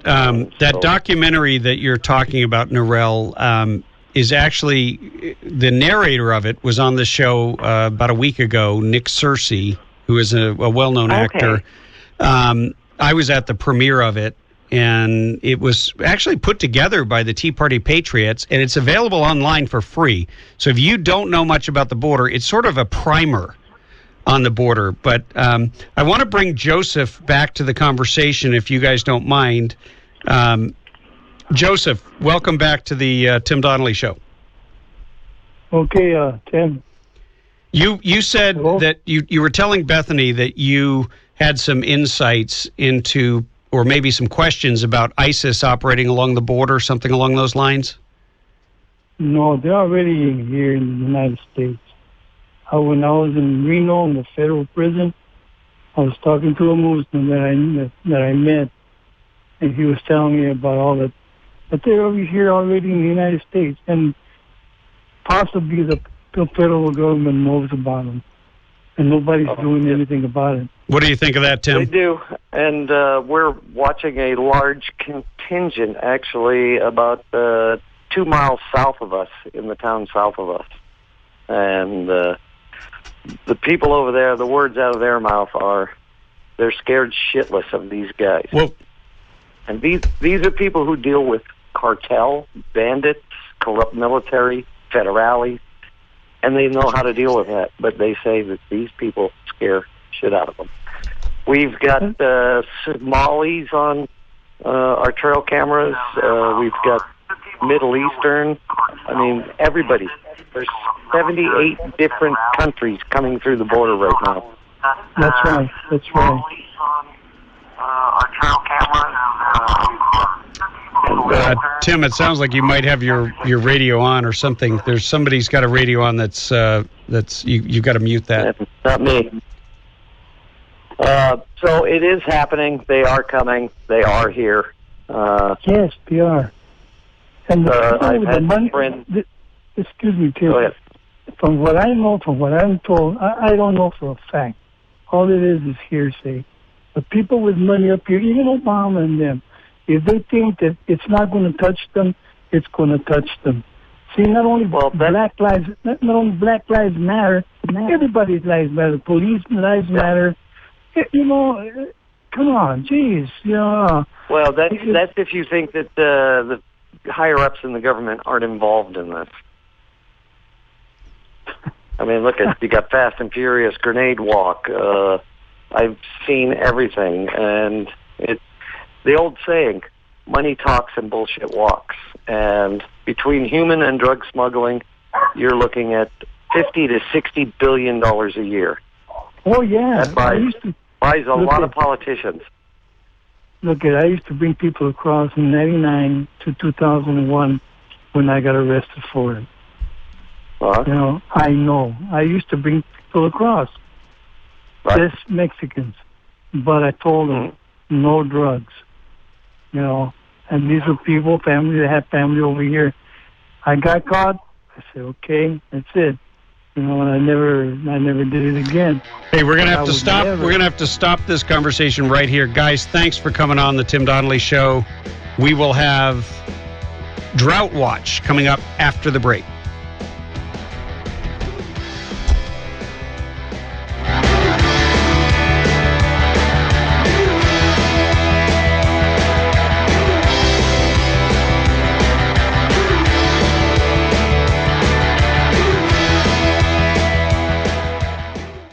documentary that you're talking about, Narelle, is actually, the narrator of it was on the show about a week ago, Nick Searcy, who is a well-known actor. I was at the premiere of it, and it was actually put together by the Tea Party Patriots, and it's available online for free. So if you don't know much about the border, it's sort of a primer on the border. But I want to bring Joseph back to the conversation, if you guys don't mind. Joseph, welcome back to the Tim Donnelly Show. Okay, Tim. You said Hello? that you were telling Bethany that you had some insights into, or maybe some questions about ISIS operating along the border, something along those lines? No, they're already here in the United States. When I was in Reno in the federal prison, I was talking to a Muslim that I met, and he was telling me about all that. But they're over here already in the United States, and possibly the federal government knows about them, and nobody's doing anything about it. What do you think of that, Tim? They do, and we're watching a large contingent, actually, about 2 miles south of us, in the town south of us. And the people over there, the words out of their mouth are, they're scared shitless of these guys. Well, and these are people who deal with cartel, bandits, corrupt military, federales, and they know how to deal with that. But they say that these people scare shit out of them. We've got Somalis on our trail cameras. We've got Middle Eastern. I mean, everybody. There's 78 different countries coming through the border right now. That's right. That's right. Our trail cameras. Tim, it sounds like you might have your radio on or something. Somebody's got a radio on that's you've got to mute that. Not me. So it is happening. They are coming. They are here. Yes, they are. And I've had friends. Excuse me, Tim. Go ahead. From what I know, from what I'm told, I don't know for a fact. All it is hearsay. But people with money up here, even Obama and them, if they think that it's not going to touch them, it's going to touch them. See, not only Black Lives Matter, everybody's lives matter. Police lives matter. You know, Come on, geez. Yeah. Well, that's if you think that the higher-ups in the government aren't involved in this. I mean, look at you got Fast and Furious, Grenade Walk. I've seen everything, and it's the old saying: money talks and bullshit walks. And between human and drug smuggling, you're looking at $50 to $60 billion a year. Oh yeah, that buys a lot of politicians. Look, I used to bring people across from '99 to 2001 when I got arrested for it. You know, I know. I used to bring people across, just Mexicans, but I told them no drugs. You know, and these are people, family that have family over here. I got caught. I said, okay, that's it. You know, and I never did it again. Hey, we're gonna have to stop. We're gonna have to stop this conversation right here, guys. Thanks for coming on the Tim Donnelly Show. We will have Drought Watch coming up after the break.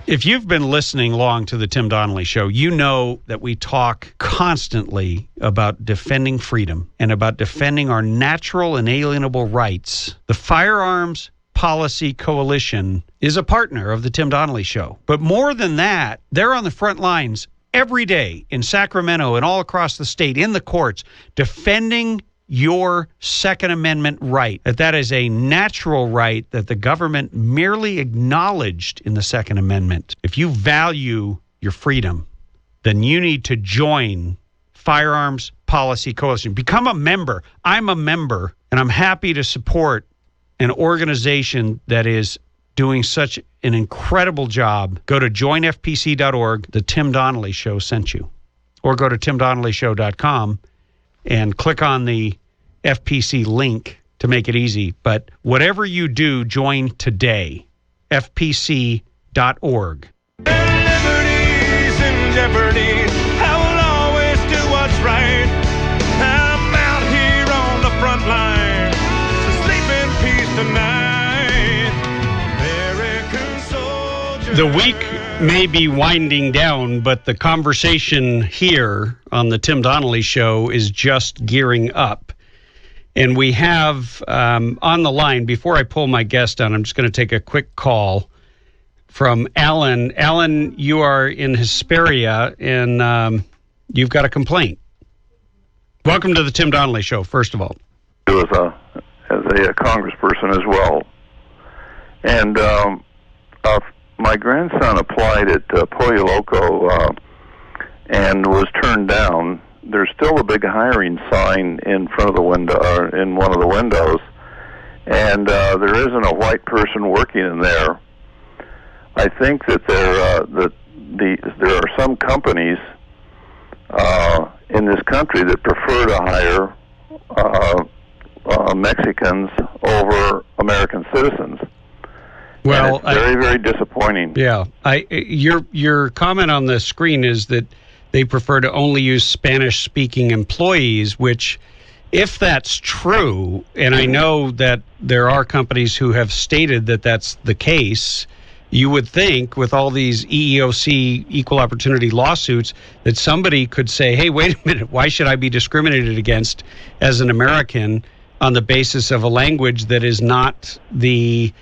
If you've been listening long to the Tim Donnelly Show, you know that we talk constantly about defending freedom and about defending our natural and inalienable rights. The Firearms Policy Coalition is a partner of the Tim Donnelly Show. But more than that, they're on the front lines every day in Sacramento and all across the state, in the courts, defending your Second Amendment right, that is a natural right that the government merely acknowledged in the Second Amendment. If you value your freedom, then you need to join Firearms Policy Coalition. Become a member. I'm a member, and I'm happy to support an organization that is doing such an incredible job. Go to joinfpc.org. The Tim Donnelly Show sent you. Or go to timdonnellyshow.com and click on the FPC link to make it easy. But whatever you do, join today. FPC.org. Liberty's in jeopardy. I will always do what's right. I'm out here on the front line, so sleep in peace tonight. American soldier. The week may be winding down, but the conversation here on the Tim Donnelly Show is just gearing up. And we have on the line, before I pull my guest on, I'm just going to take a quick call from Alan. Alan, you are in Hesperia, and you've got a complaint. Welcome to the Tim Donnelly Show, first of all. As a congressperson as well. And my grandson applied at Pollo Loco and was turned down. There's still a big hiring sign in front of the window, in one of the windows, and there isn't a white person working in there. I think that there are some companies in this country that prefer to hire Mexicans over American citizens. Well, and it's very, very disappointing. Yeah, your comment on the screen is that they prefer to only use Spanish-speaking employees, which, if that's true, and I know that there are companies who have stated that that's the case, you would think with all these EEOC equal opportunity lawsuits that somebody could say, hey, wait a minute, why should I be discriminated against as an American on the basis of a language that is not the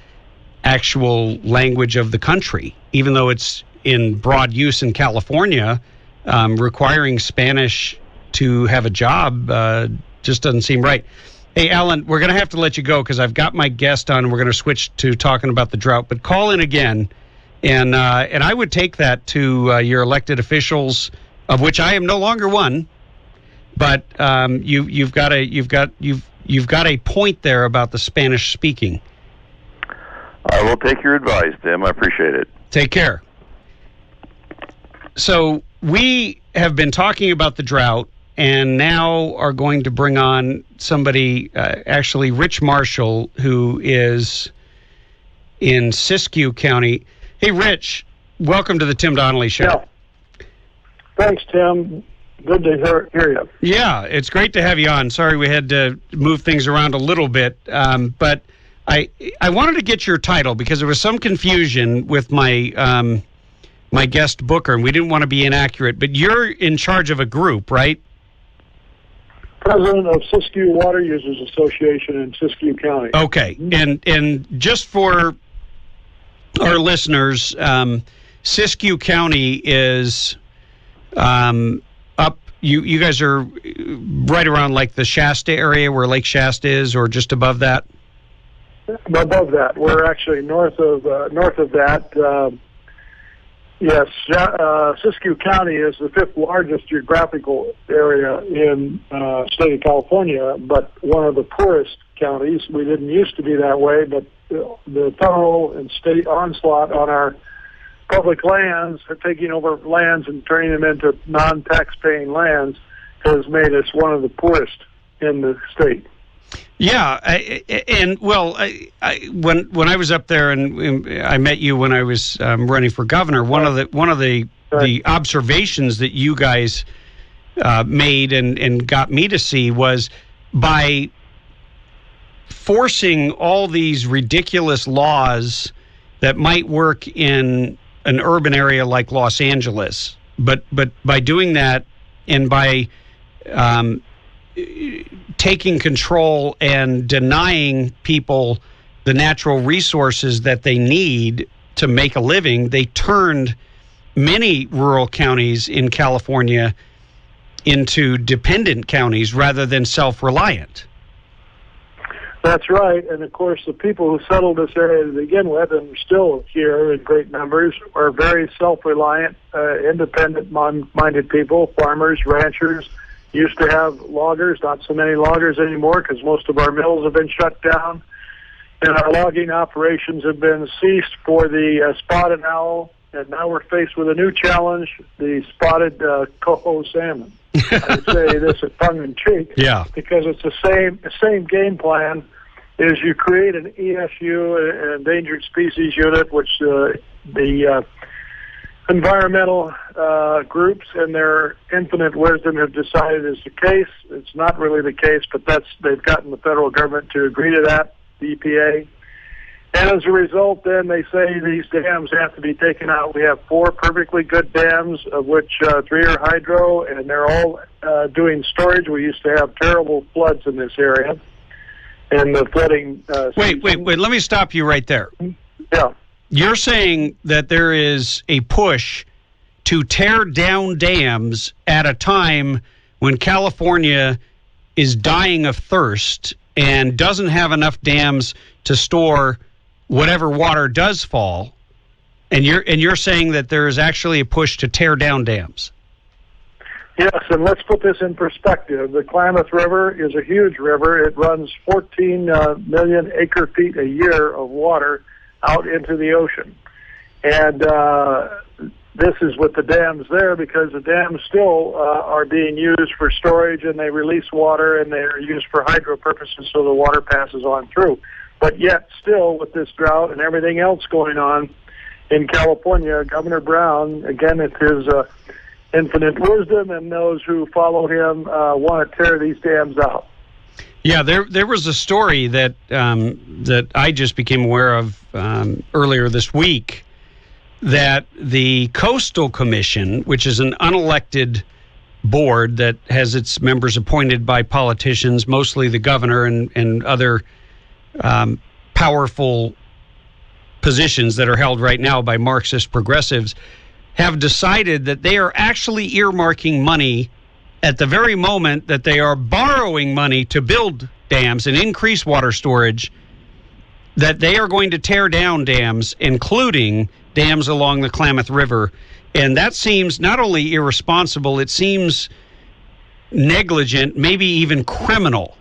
actual language of the country, even though it's in broad use in California? Requiring Spanish to have a job just doesn't seem right. Hey, Alan, we're going to have to let you go because I've got my guest on, and we're going to switch to talking about the drought. But call in again, and I would take that to your elected officials, of which I am no longer one. But you've got a point there about the Spanish speaking. I will take your advice, Tim. I appreciate it. Take care. So we have been talking about the drought, and now are going to bring on somebody, actually Rich Marshall, who is in Siskiyou County. Hey, Rich, welcome to the Tim Donnelly Show. Thanks, Tim. Good to hear you. Yeah, it's great to have you on. Sorry we had to move things around a little bit, but I wanted to get your title because there was some confusion with my my guest booker, and we didn't want to be inaccurate. But you're in charge of a group, right? President of Siskiyou Water Users Association in Siskiyou County. Okay, and just for our listeners, Siskiyou County is up. You guys are right around like the Shasta area where Lake Shasta is, or just above that. Above that, we're actually north of that. Yes, Siskiyou County is the fifth largest geographical area in state of California, but one of the poorest counties. We didn't used to be that way, but the federal and state onslaught on our public lands, taking over lands and turning them into non-tax-paying lands, has made us one of the poorest in the state. Yeah, when I was up there and I met you when I was running for governor, one of the observations that you guys made and got me to see was by forcing all these ridiculous laws that might work in an urban area like Los Angeles, but by doing that and by taking control and denying people the natural resources that they need to make a living, they turned many rural counties in California into dependent counties rather than self-reliant. That's right, and of course the people who settled this area to begin with, and still here in great numbers, are very self-reliant, independent-minded people, farmers, ranchers. Used to have loggers, not so many loggers anymore because most of our mills have been shut down, and our logging operations have been ceased for the spotted owl, and now we're faced with a new challenge, the spotted coho salmon. I would say this at tongue in cheek, because it's the same game plan. Is you create an ESU, an endangered species unit, which the environmental groups and their infinite wisdom have decided is the case. It's not really the case, but they've gotten the federal government to agree to that, the EPA. And as a result, then they say these dams have to be taken out. We have 4 perfectly good dams, of which 3 are hydro, and they're all doing storage. We used to have terrible floods in this area. And the flooding... Wait, let me stop you right there. Yeah. You're saying that there is a push to tear down dams at a time when California is dying of thirst and doesn't have enough dams to store whatever water does fall, and you're saying that there is actually a push to tear down dams. Yes, and let's put this in perspective. The Klamath River is a huge river. It runs 14 million acre-feet a year of water out into the ocean. And this is with the dams there because the dams still are being used for storage, and they release water, and they're used for hydro purposes so the water passes on through. But yet still, with this drought and everything else going on in California, Governor Brown, again, it's his infinite wisdom, and those who follow him want to tear these dams out. Yeah, there was a story that that I just became aware of earlier this week, that the Coastal Commission, which is an unelected board that has its members appointed by politicians, mostly the governor and other powerful positions that are held right now by Marxist progressives, have decided that they are actually earmarking money at the very moment that they are borrowing money to build dams and increase water storage, that they are going to tear down dams, including dams along the Klamath River. And that seems not only irresponsible, it seems negligent, maybe even criminal,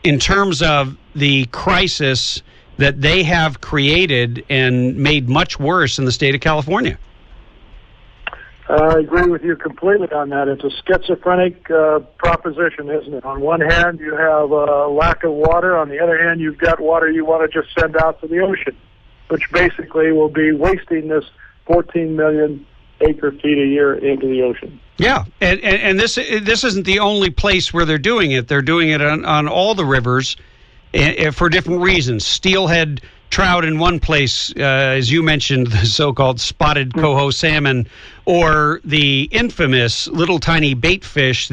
in terms of the crisis that they have created and made much worse in the state of California. I agree with you completely on that. It's a schizophrenic proposition, isn't it? On one hand, you have a lack of water. On the other hand, you've got water you want to just send out to the ocean, which basically will be wasting this 14 million acre-feet a year into the ocean. Yeah, and this isn't the only place where they're doing it. They're doing it on all the rivers for different reasons. Steelhead trout in one place, as you mentioned, the so-called spotted coho salmon, or the infamous little tiny bait fish,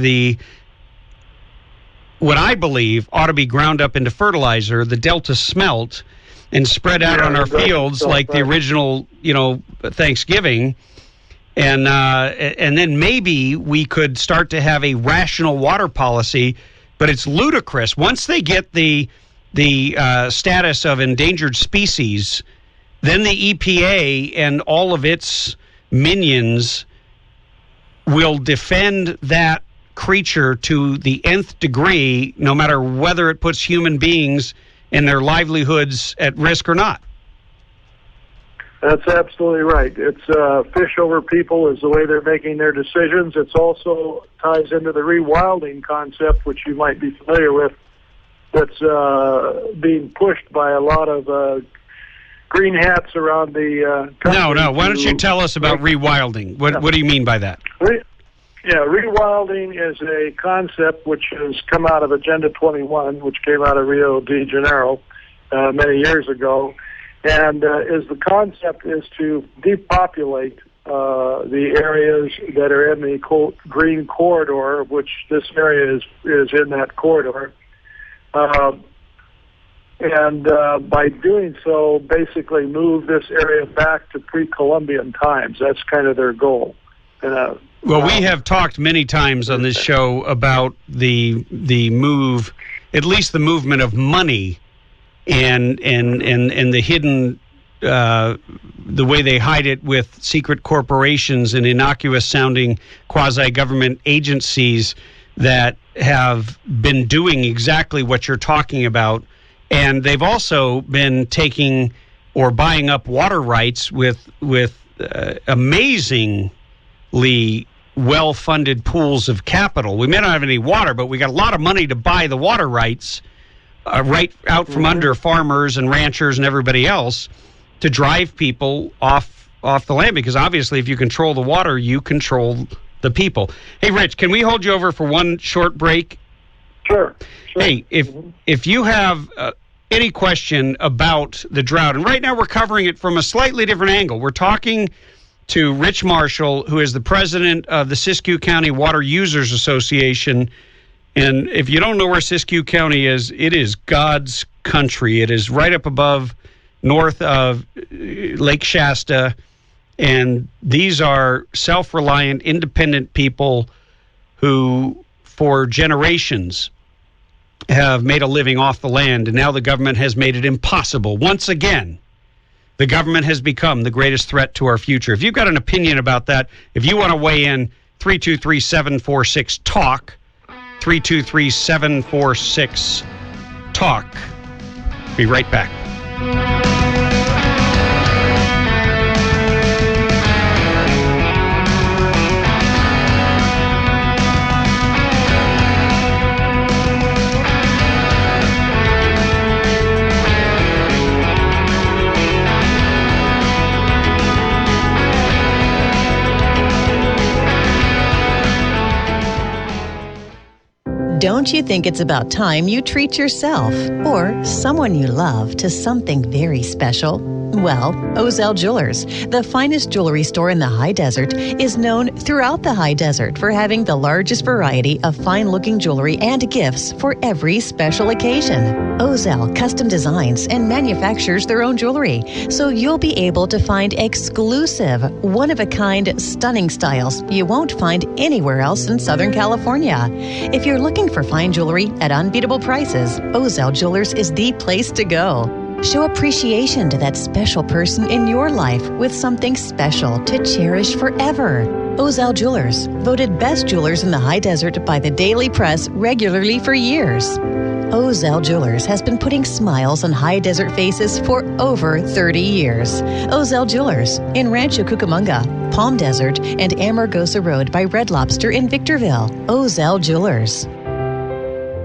what I believe ought to be ground up into fertilizer, the Delta smelt, and spread out on our fields like the original, Thanksgiving. And then maybe we could start to have a rational water policy, but it's ludicrous. Once they get the status of endangered species, then the EPA and all of its minions will defend that creature to the nth degree, no matter whether it puts human beings and their livelihoods at risk or not. That's absolutely right. It's fish over people is the way they're making their decisions. It's also ties into the rewilding concept, which you might be familiar with, that's being pushed by a lot of green hats around the country. No. Why don't you tell us about rewilding? What do you mean by that? Rewilding is a concept which has come out of Agenda 21, which came out of Rio de Janeiro many years ago. And the concept is to depopulate the areas that are in the green corridor, which this area is in that corridor. And by doing so, basically move this area back to pre-Columbian times. That's kind of their goal. Well, we have talked many times on this show about the move, at least the movement of money, and the hidden, the way they hide it with secret corporations and innocuous-sounding quasi-government agencies that have been doing exactly what you're talking about. And they've also been taking or buying up water rights with amazingly well-funded pools of capital. We may not have any water, but we got a lot of money to buy the water rights right out from under farmers and ranchers and everybody else to drive people off the land, because obviously if you control the water, you control the people. Hey, Rich, can we hold you over for one short break? Sure. Hey, if you have any question about the drought, and right now we're covering it from a slightly different angle. We're talking to Rich Marshall, who is the president of the Siskiyou County Water Users Association. And if you don't know where Siskiyou County is, it is God's country. It is right up above north of Lake Shasta. And these are self-reliant, independent people who, for generations, have made a living off the land. And now the government has made it impossible. Once again, the government has become the greatest threat to our future. If you've got an opinion about that, if you want to weigh in, 323-746-TALK, 323-746-TALK. Be right back. Don't you think it's about time you treat yourself or someone you love to something very special? Well, Ozell Jewelers, the finest jewelry store in the high desert, is known throughout the high desert for having the largest variety of fine-looking jewelry and gifts for every special occasion. Ozell custom designs and manufactures their own jewelry, so you'll be able to find exclusive, one-of-a-kind, stunning styles you won't find anywhere else in Southern California. If you're looking for fine jewelry at unbeatable prices, Ozell Jewelers is the place to go. Show appreciation to that special person in your life with something special to cherish forever. Ozell Jewelers, voted best jewelers in the high desert by the Daily Press regularly for years. Ozell Jewelers has been putting smiles on high desert faces for over 30 years. Ozell Jewelers in Rancho Cucamonga, Palm Desert, and Amargosa Road by Red Lobster in Victorville. Ozell Jewelers.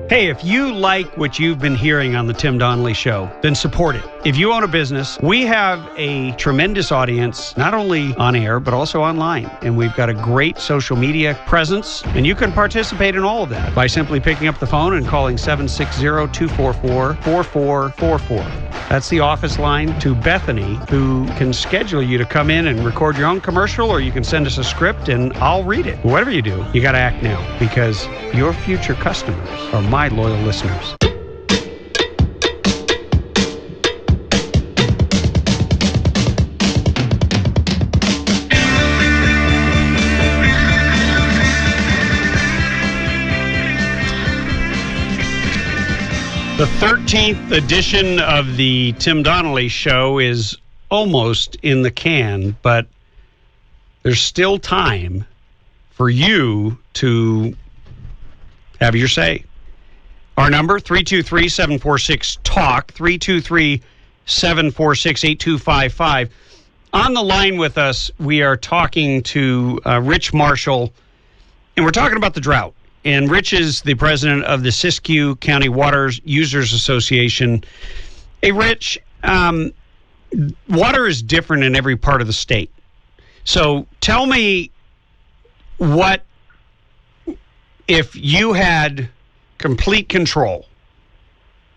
Hey, if you like what you've been hearing on the Tim Donnelly Show, then support it. If you own a business, we have a tremendous audience, not only on air, but also online. And we've got a great social media presence, and you can participate in all of that by simply picking up the phone and calling 760-244-4444. That's the office line to Bethany, who can schedule you to come in and record your own commercial, or you can send us a script and I'll read it. Whatever you do, you got to act now, because your future customers are my loyal listeners. The 13th edition of the Tim Donnelly Show is almost in the can, but there's still time for you to have your say. Our number, 323-746-TALK, 323-746-8255. On the line with us, we are talking to Rich Marshall, and we're talking about the drought. And Rich is the president of the Siskiyou County Water Users Association. Hey, Rich, water is different in every part of the state. So tell me, what if you had complete control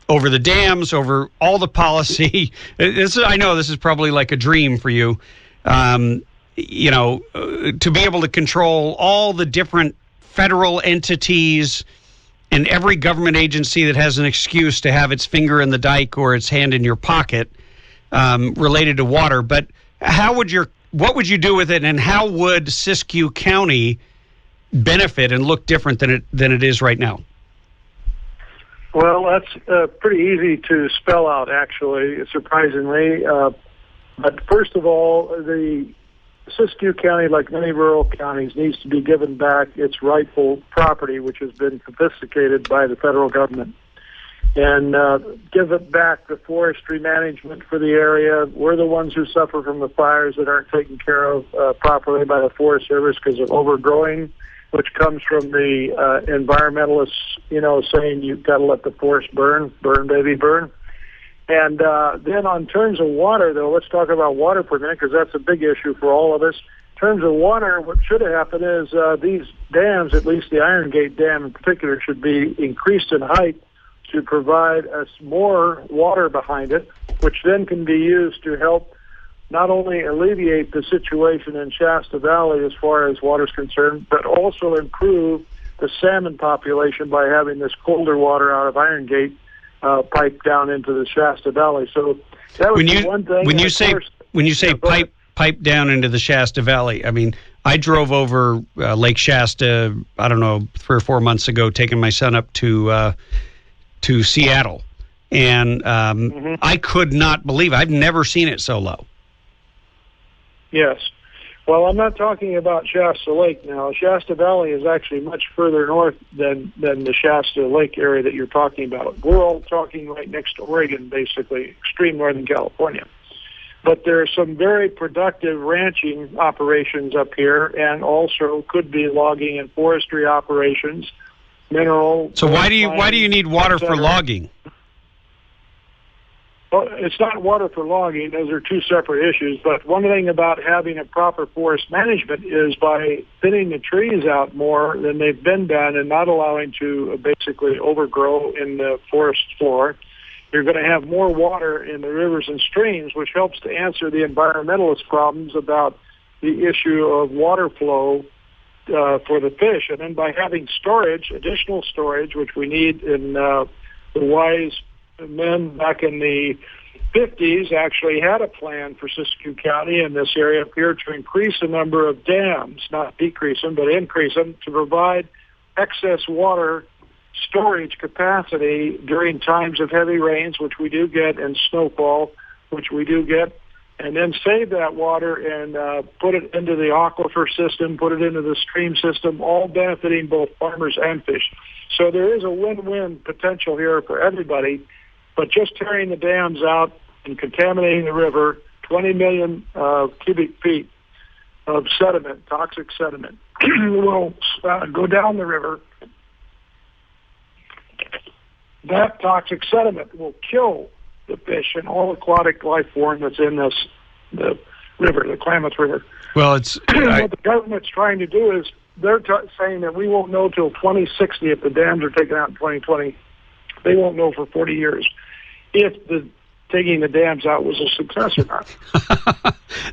over the dams, over all the policy? I know this is probably like a dream for you, to be able to control all the different federal entities and every government agency that has an excuse to have its finger in the dike or its hand in your pocket related to water. But what would you do with it, and how would Siskiyou County benefit and look different than it is right now? Well, that's pretty easy to spell out, actually, surprisingly. But first of all, the Siskiyou County, like many rural counties, needs to be given back its rightful property, which has been confiscated by the federal government, and give it back the forestry management for the area. We're the ones who suffer from the fires that aren't taken care of properly by the Forest Service because of overgrowing, which comes from the environmentalists, saying you've got to let the forest burn, baby, burn. And then on terms of water, though, let's talk about water for a minute, because that's a big issue for all of us. In terms of water, what should have happened is these dams, at least the Iron Gate Dam in particular, should be increased in height to provide us more water behind it, which then can be used to help not only alleviate the situation in Shasta Valley as far as water is concerned, but also improve the salmon population by having this colder water out of Iron Gate pipe down into the Shasta Valley. So that would be one thing. When you say pipe down into the Shasta Valley, I mean, I drove over Lake Shasta, I don't know, 3 or 4 months ago, taking my son up to Seattle, and I could not believe it. I've never seen it so low. Yes. Well, I'm not talking about Shasta Lake now. Shasta Valley is actually much further north than the Shasta Lake area that you're talking about. We're all talking right next to Oregon, basically, extreme northern California. But there are some very productive ranching operations up here, and also could be logging and forestry operations, mineral. So why do you need water for logging? Well, it's not water for logging. Those are two separate issues. But one thing about having a proper forest management is by thinning the trees out more than they've been done and not allowing to basically overgrow in the forest floor, you're going to have more water in the rivers and streams, which helps to answer the environmentalist problems about the issue of water flow for the fish. And then by having storage, additional storage, which we need in the wise men back in the 50s actually had a plan for Siskiyou County in this area up here to increase the number of dams, not decrease them, but increase them, to provide excess water storage capacity during times of heavy rains, which we do get, and snowfall, which we do get, and then save that water and put it into the aquifer system, put it into the stream system, all benefiting both farmers and fish. So there is a win-win potential here for everybody. But just tearing the dams out and contaminating the river, 20 million cubic feet of sediment, toxic sediment, will go down the river that toxic sediment will kill the fish and all aquatic life form that's in the river, the Klamath River. Well, it's what the government's trying to do is they're saying that we won't know till 2060 if the dams are taken out in 2020. They won't know for 40 years if taking the dams out was a success or not.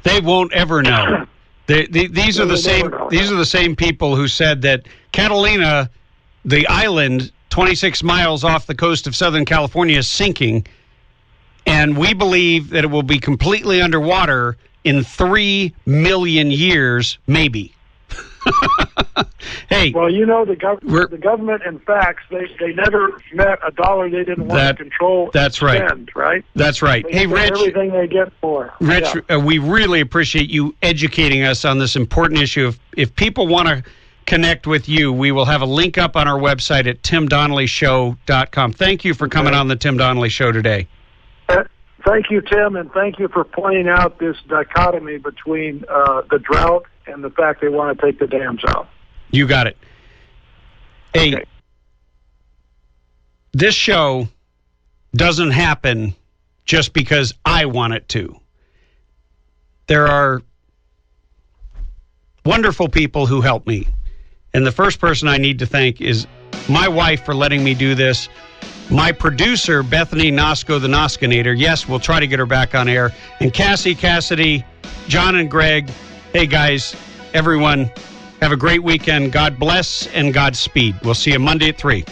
They won't ever know. These are the same. These are the same people who said that Catalina, the island 26 miles off the coast of Southern California, is sinking, and we believe that it will be completely underwater in 3 million years, maybe. Hey, well, you know, the government and facts, they never met a dollar they didn't want to control. That's right. Spend, right. That's right. Hey, Rich, everything they get for. Rich, we really appreciate you educating us on this important issue. If people want to connect with you, we will have a link up on our website at timdonnellyshow.com. Thank you for coming on the Tim Donnelly Show today. Thank you, Tim, and thank you for pointing out this dichotomy between the drought and the fact they want to take the dams out. You got it. Hey, okay. This show doesn't happen just because I want it to. There are wonderful people who help me. And the first person I need to thank is my wife for letting me do this. My producer, Bethany Nosko, the Noskinator. Yes, we'll try to get her back on air. And Cassie Cassidy, John and Greg. Hey, guys, everyone, have a great weekend. God bless and Godspeed. We'll see you Monday at 3.